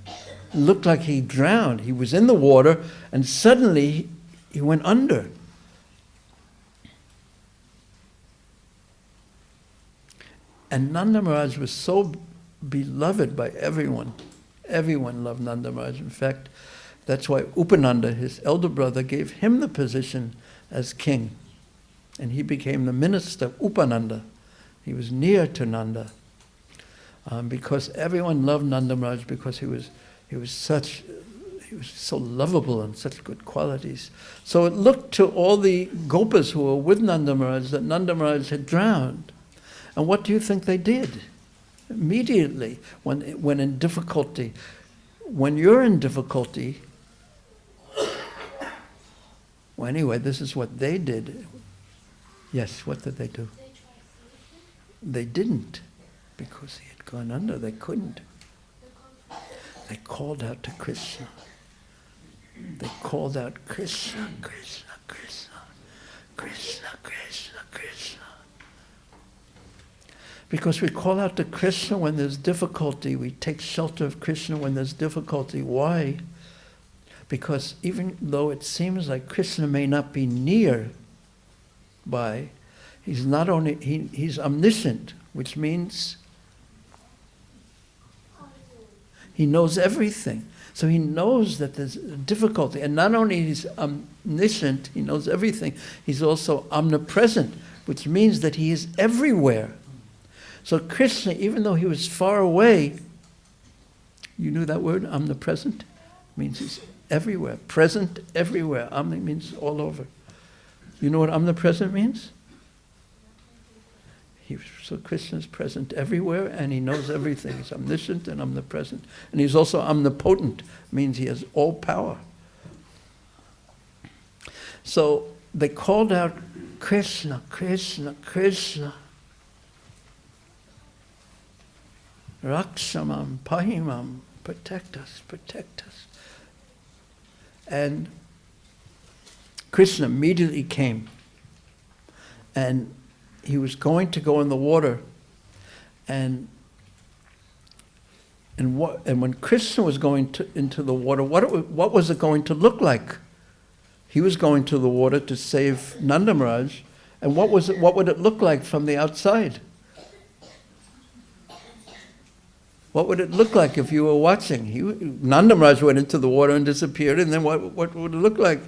It looked like he drowned. He was in the water, and suddenly he went under. And Nanda Maharaj was so beloved by everyone. Everyone loved Nanda Maharaj. In fact, that's why Upananda, his elder brother, gave him the position as king. And he became the minister, Upananda. He was near to Nanda. Because everyone loved Nanda Maharaj because he was so lovable and such good qualities. So it looked to all the Gopas who were with Nanda Maharaj that Nanda Maharaj had drowned. And what do you think they did? Immediately, when in difficulty, when you're in difficulty, well, anyway, this is what they did. Yes, what did they do? They didn't, because he had gone under. They couldn't. They called out to Krishna. They called out, Krishna, Krishna, Krishna, Krishna, Krishna, Krishna. Because we call out to Krishna when there's difficulty. We take shelter of Krishna when there's difficulty. Why? Because even though it seems like Krishna may not be nearby, he's not only, he's omniscient, which means he knows everything. So he knows that there's difficulty. And not only is he omniscient, he knows everything, he's also omnipresent, which means that he is everywhere. So Krishna, even though he was far away, You knew that word, omnipresent? Means he's everywhere, present everywhere. Omni means all over. You know what omnipresent means? So Krishna is present everywhere and he knows everything. He's omniscient and omnipresent. And he's also omnipotent, means he has all power. So they called out, Krishna, Krishna, Krishna. Rakshamam, Pahimam, protect us, protect us. And Krishna immediately came. And he was going to go in the water. And when Krishna was going into the water, what was it going to look like? He was going to the water to save Nanda Maharaj. And what would it look like from the outside? What would it look like if you were watching? Nanda Maharaj went into the water and disappeared, and then what would it look like?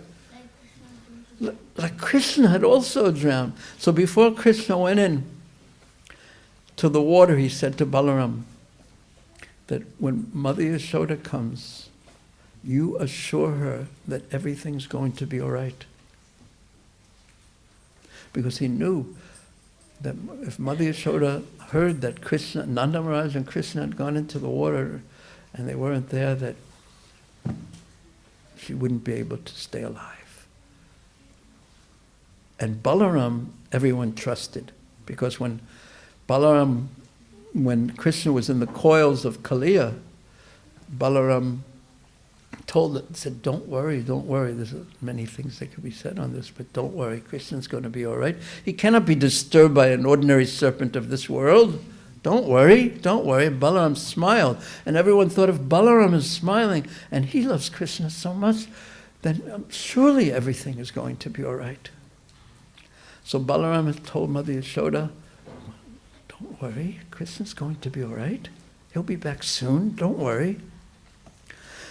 Like Krishna had also drowned. So before Krishna went in to the water, he said to Balaram that when Mother Yashoda comes, you assure her that everything's going to be all right. Because he knew that if Mother Yashoda heard that Nanda Maharaj and Krishna had gone into the water and they weren't there, that she wouldn't be able to stay alive. And Balaram, everyone trusted, because when Krishna was in the coils of Kaliya, Balaram said, don't worry, there's many things that could be said on this, but don't worry, Krishna's going to be all right. He cannot be disturbed by an ordinary serpent of this world. Don't worry. Balaram smiled, and everyone thought if Balaram is smiling, and he loves Krishna so much, then surely everything is going to be all right. So Balaram had told Mother Yashoda, don't worry, Krishna's going to be all right. He'll be back soon, don't worry.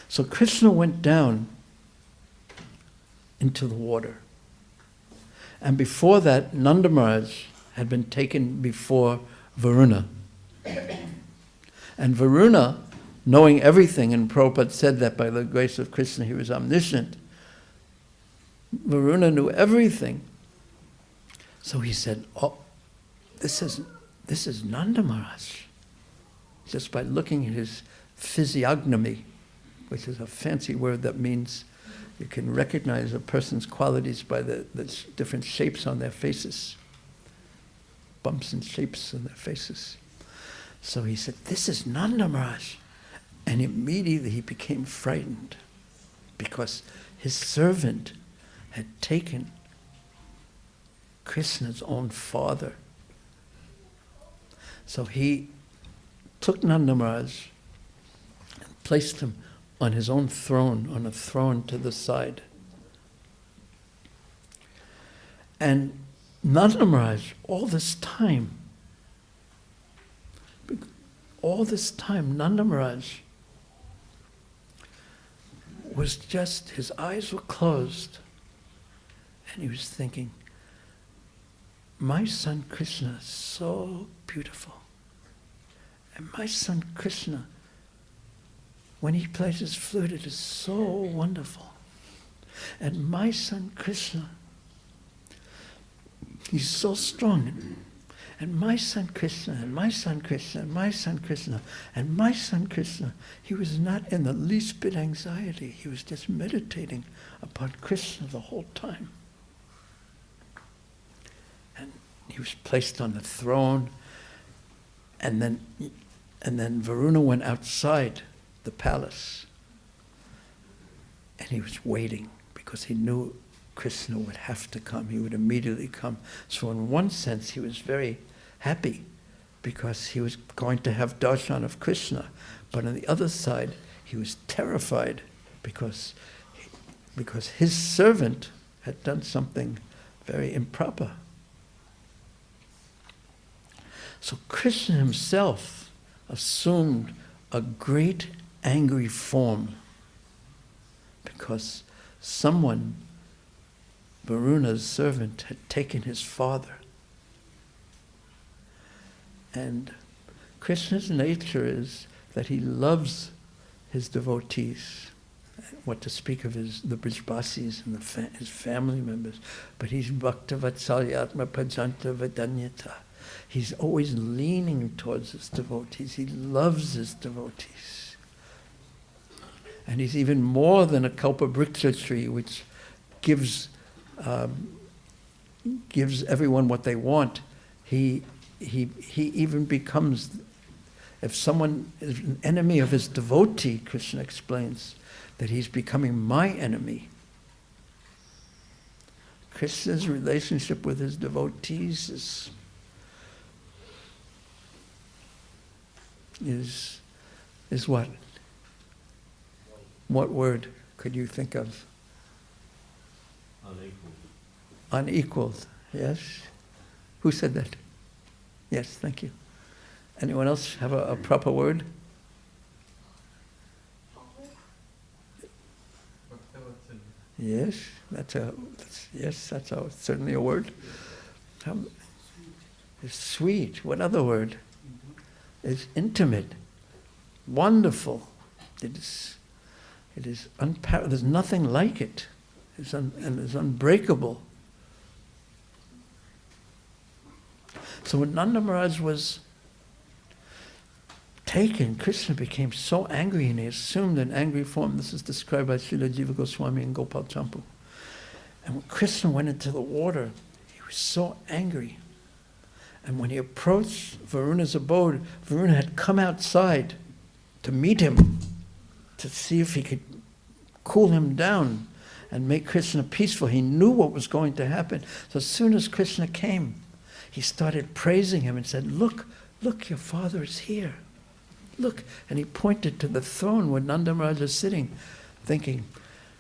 So Krishna went down into the water. And before that, Nanda Maharaj had been taken before Varuna. And Varuna, knowing everything, and Prabhupada said that by the grace of Krishna he was omniscient, Varuna knew everything. So he said, oh, this is Nanda Maharaj. Just by looking at his physiognomy, which is a fancy word that means you can recognize a person's qualities by the different shapes on their faces. Bumps and shapes on their faces. So he said, this is Nanda Maharaj. And immediately he became frightened because his servant had taken Krishna's own father. So he took Nanda Maharaj and placed him on his own throne, on a throne to the side. And Nanda Maharaj, all this time, Nanda Maharaj was just, his eyes were closed, and he was thinking, my son Krishna is so beautiful. And my son Krishna, when he plays his flute, it is so wonderful. And my son Krishna, he's so strong. And my son Krishna, and my son Krishna, and my son Krishna, and my son Krishna, he was not in the least bit anxiety. He was just meditating upon Krishna the whole time. And he was placed on the throne, and then Varuna went outside the palace, and he was waiting because he knew Krishna would have to come. He would immediately come. So in one sense, he was very happy because he was going to have darshan of Krishna. But on the other side, he was terrified because his servant had done something very improper. So Krishna himself assumed a great angry form because someone, Varuna's servant, had taken his father. And Krishna's nature is that he loves his devotees. What to speak of the Brijbasis and his family members. But he's Bhakta Vatsalyatma Pajanta Vedanyata. He's always leaning towards his devotees. He loves his devotees. And he's even more than a Kalpabriksha tree, which gives everyone what they want. He even becomes, if someone is an enemy of his devotee, Krishna explains, that he's becoming my enemy. Krishna's relationship with his devotees is what? What word could you think of? Unequal. Unequaled, yes? Who said that? Yes, thank you. Anyone else have a proper word? Yes, that's certainly a word. It's sweet. What other word? It's intimate, wonderful. It is unparalleled. There's nothing like it. And it's unbreakable. So when Nanda Maharaj was taken, Krishna became so angry and he assumed an angry form. This is described by Srila Jiva Goswami and Gopal Champu. And when Krishna went into the water, he was so angry. And when he approached Varuna's abode, Varuna had come outside to meet him, to see if he could cool him down and make Krishna peaceful. He knew what was going to happen. So as soon as Krishna came, he started praising him and said, look, your father is here. Look. And he pointed to the throne where Nanda Maharaj is sitting, thinking,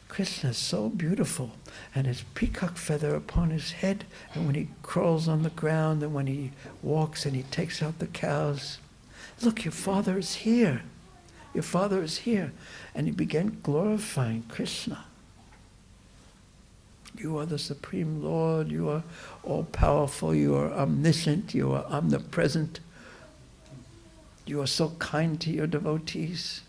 Krishna is so beautiful, and his peacock feather upon his head, and when he crawls on the ground, and when he walks and he takes out the cows. Look, your father is here. Your father is here. And he began glorifying Krishna. You are the Supreme Lord, you are all-powerful, you are omniscient, you are omnipresent. You are so kind to your devotees.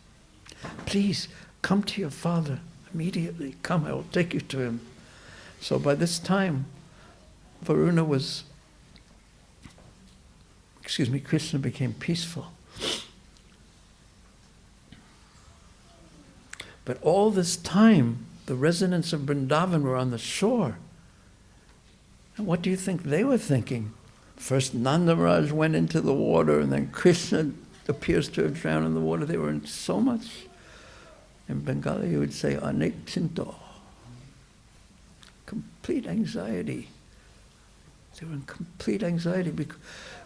Please, come to your father immediately. Come, I will take you to him. So by this time, Krishna became peaceful. But all this time, the residents of Vrindavan were on the shore. And what do you think they were thinking? First Nanda Maharaj went into the water, and then Krishna appears to have drowned in the water. They were in so much, in Bengali you would say, anek chinto, complete anxiety. They were in complete anxiety. Because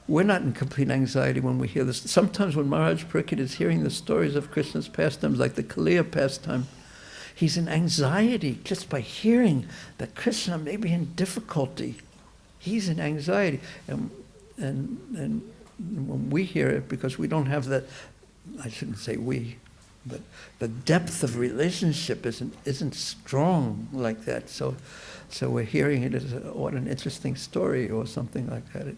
we're not in complete anxiety when we hear this. Sometimes when Maharaj Pariksit is hearing the stories of Krishna's pastimes, like the Kaliya pastime, he's in anxiety just by hearing that Krishna may be in difficulty. He's in anxiety. And when we hear it, because we don't have that, I shouldn't say we, but the depth of relationship isn't strong like that. So we're hearing it as what an interesting story or something like that.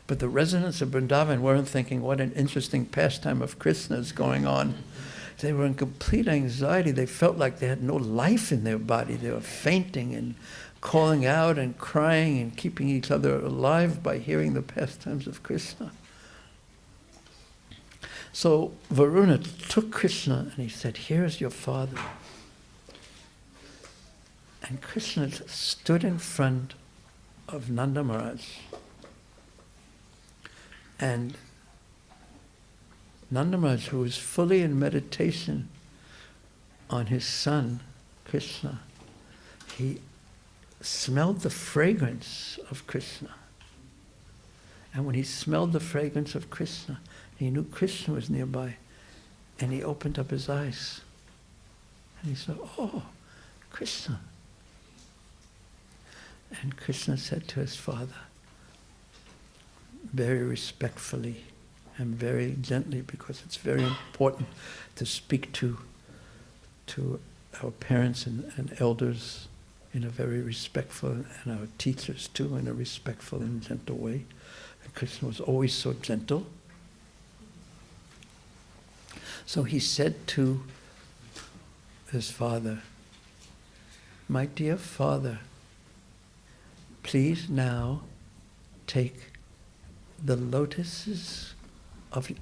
But the residents of Vrindavan weren't thinking, what an interesting pastime of Krishna's going on. They were in complete anxiety. They felt like they had no life in their body. They were fainting and calling out and crying and keeping each other alive by hearing the pastimes of Krishna. So Varuna took Krishna and he said, here's your father. And Krishna stood in front of Nanda Maharaj. And Nanda Maharaj, who was fully in meditation on his son, Krishna, he smelled the fragrance of Krishna. And when he smelled the fragrance of Krishna, he knew Krishna was nearby. And he opened up his eyes. And he said, oh, Krishna. And Krishna said to his father, very respectfully and very gently, because it's very important to speak to our parents and elders in a very respectful, and our teachers too, in a respectful and gentle way. And Krishna was always so gentle. So he said to his father, "My dear father, please now take the lotuses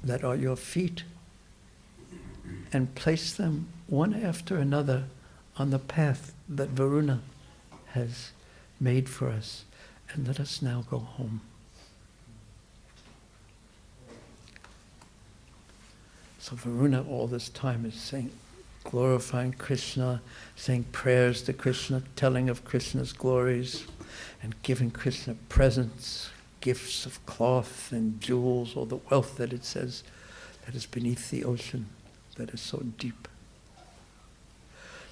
that are your feet and place them one after another on the path that Varuna has made for us, and let us now go home." So Varuna all this time is saying, glorifying Krishna, saying prayers to Krishna, telling of Krishna's glories, and giving Krishna presents, gifts of cloth and jewels, all the wealth that it says that is beneath the ocean, that is so deep.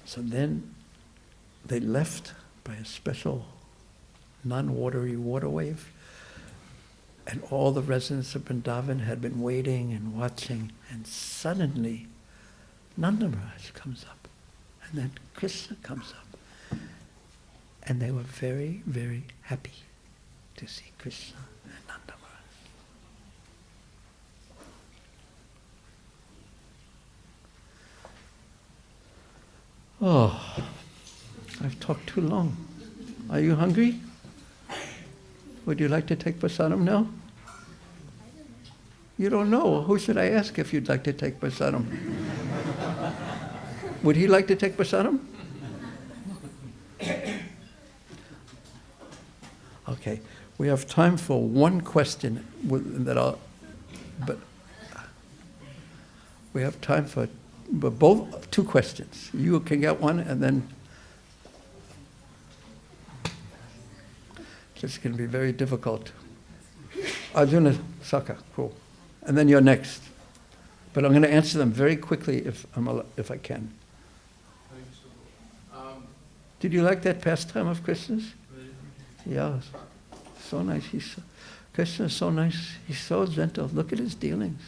So then they left by a special non-watery water wave, and all the residents of Vrindavan had been waiting and watching, and suddenly Nanda Maharaj comes up, and then Krishna comes up. And they were very, very happy to see Krishna and Nanda Maharaj. Oh, I've talked too long. Are you hungry? Would you like to take prasadam now? You don't know. Who should I ask if you'd like to take prasadam? Would he like to take prasadam? Okay, we have time for one question but we have time for both, two questions. You can get one, and then it's going to be very difficult. Arjuna Saka, cool. And then you're next. But I'm going to answer them very quickly if I can. Did you like that pastime of Krishna's? Yeah, so nice. Krishna is so nice. He's so gentle. Look at his dealings.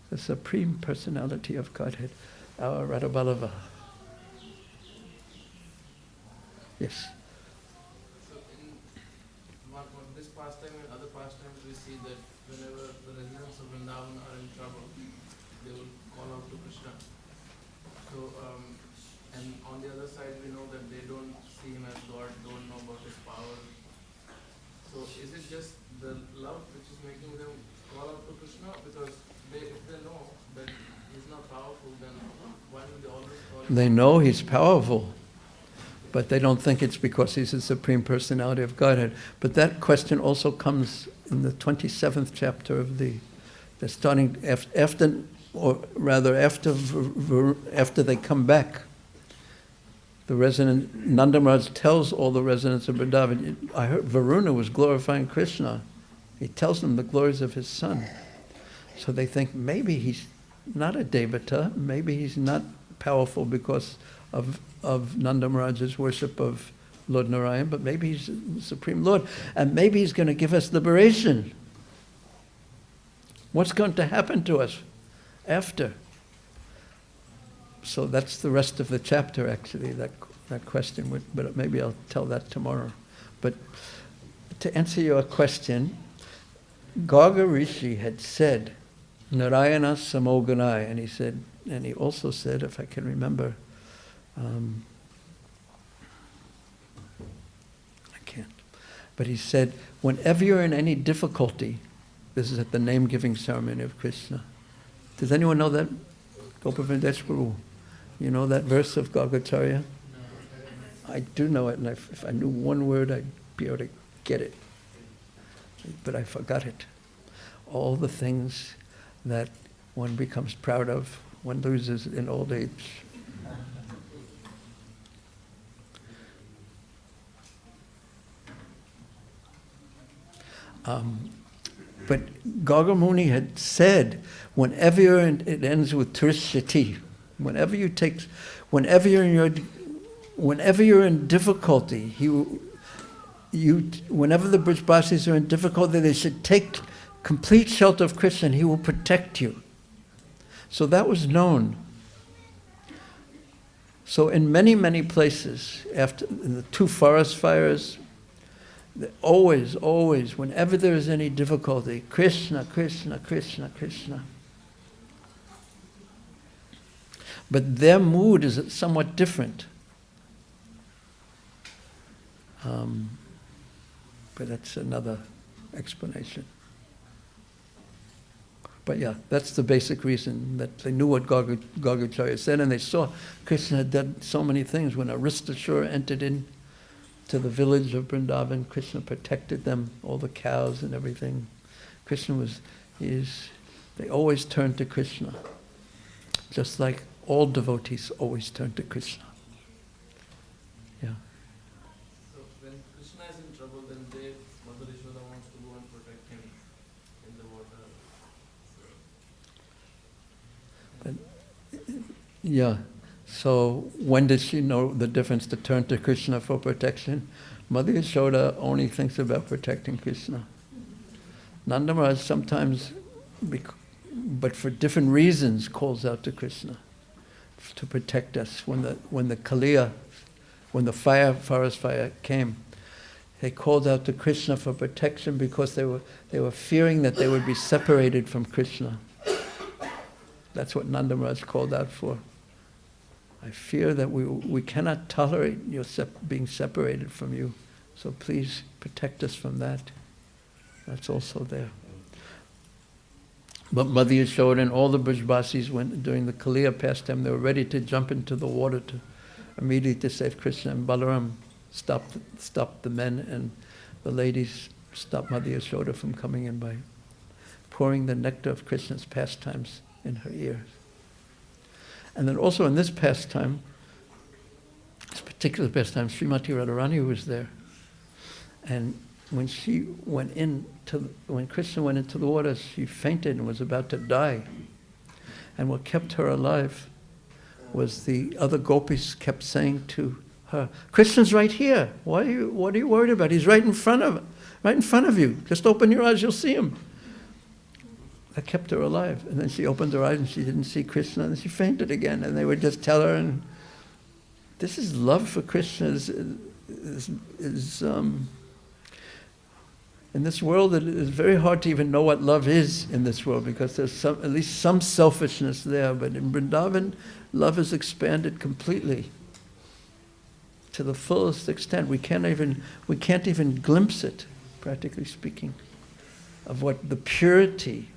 The Supreme Personality of Godhead, our Radhaballabha. Yes. So in this pastime and other pastimes, we see that whenever the residents of Vrindavan are in trouble, they will call out to Krishna. So, and on the other side, we know that they don't see him as God, don't know about his power. So is it just the love which is making them call out to Krishna? Because if they know that he's not powerful, then why do they always call him? They know he's powerful, but they don't think it's because he's the Supreme Personality of Godhead. But that question also comes in the 27th chapter of the starting after they come back. The resident, Nanda Maharaj tells all the residents of Vrindavan, I heard Varuna was glorifying Krishna. He tells them the glories of his son. So they think maybe he's not a Devata, maybe he's not powerful because of Nanda Maharaj's worship of Lord Narayan, but maybe he's the Supreme Lord, and maybe he's going to give us liberation. What's going to happen to us after? So that's the rest of the chapter, actually, that question, but maybe I'll tell that tomorrow. But to answer your question, Garga Rishi had said, Narayana Samoganai, and he also said, if I can remember, I can't, but he said, whenever you're in any difficulty, this is at the name-giving ceremony of Krishna. Does anyone know that? Gopavindesh Prabhu. You know that verse of Gargacharya? I do know it, and if I knew one word, I'd be able to get it. But I forgot it. All the things that one becomes proud of, one loses in old age. But Gargamuni had said, whenever you're in, it ends with Trishati, whenever you're in difficulty, whenever the Brijbasis are in difficulty, they should take complete shelter of Krishna, and he will protect you. So that was known. So in many, many places, after the two forest fires, always, whenever there is any difficulty, Krishna, Krishna, Krishna, Krishna. But their mood is somewhat different. But that's another explanation. But yeah, that's the basic reason, that they knew what Gargacharya said, and they saw Krishna had done so many things. When Aristasura entered in to the village of Vrindavan, Krishna protected them, all the cows and everything. They always turned to Krishna, just like all devotees always turn to Krishna. Yeah. So when Krishna is in trouble, then Mother Yashoda wants to go and protect him in the water. Yeah. So when did she know the difference to turn to Krishna for protection? Mother Yashoda only thinks about protecting Krishna. Nanda Maharaj sometimes, but for different reasons, calls out to Krishna to protect us. When the Kaliya, when the forest fire came, they called out to Krishna for protection because they were fearing that they would be separated from Krishna. That's what Nanda Maharaj called out for. I fear that we cannot tolerate your being separated from you, so please protect us from that. That's also there. But Mother Yashoda and all the Brajbasis, during the Kaliya pastime, they were ready to jump into the water immediately to save Krishna. And Balaram stopped the men, and the ladies stopped Mother Yashoda from coming in by pouring the nectar of Krishna's pastimes in her ears. And then also in this pastime, this particular pastime, Srimati Radharani was there. And when Krishna went into the water, she fainted and was about to die. And what kept her alive was the other gopis kept saying to her, "Krishna's right here. What are you worried about? He's right in front of you. Just open your eyes, you'll see him." That kept her alive. And then she opened her eyes and she didn't see Krishna, and she fainted again. And they would just tell her, and this is love for Krishna in this world, it is very hard to even know what love is in this world, because there's at least some selfishness there. But in Vrindavan, love is expanded completely to the fullest extent. We can't even glimpse it, practically speaking, of what the purity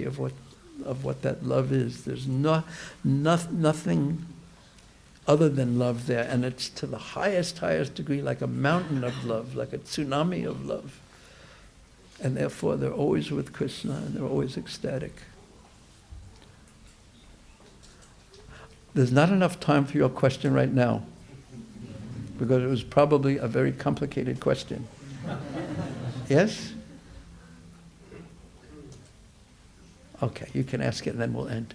of what that love is. There's nothing other than love there, and it's to the highest degree, like a mountain of love, like a tsunami of love. And therefore they're always with Krishna and they're always ecstatic. There's not enough time for your question right now, because it was probably a very complicated question. Yes? Okay, you can ask it and then we'll end.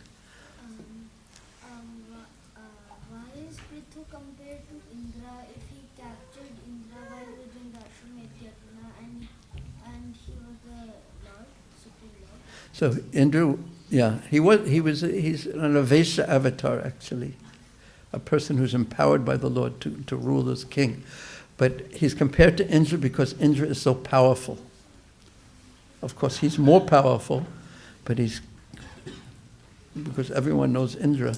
Why is Prithu compared to Indra if he captured Indra while doing Dashramet Yatna and he was the Lord, Supreme Lord? So Indra, yeah, he's an Avesha avatar actually, a person who's empowered by the Lord to rule as king. But he's compared to Indra because Indra is so powerful. Of course, he's more powerful, but because everyone knows Indra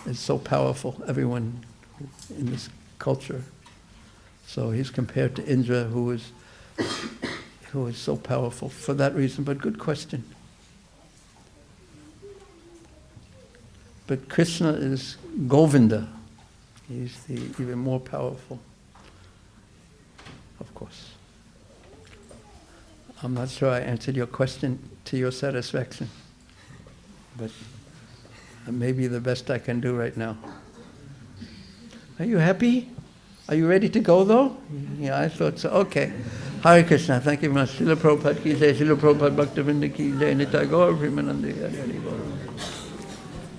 is so powerful, everyone in this culture. So he's compared to Indra, who is so powerful for that reason. But good question. But Krishna is Govinda. He's the even more powerful, of course. I'm not sure I answered your question to your satisfaction, but it may be the best I can do right now. Are you happy? Are you ready to go though? Yeah, I thought so. Okay. Hare Krishna. Thank you very much. Srila Prabhupada ki jai. Srila Prabhupada Bhaktivinoda ki jai. Nitai Gaur Premanande Hari Hari Bol.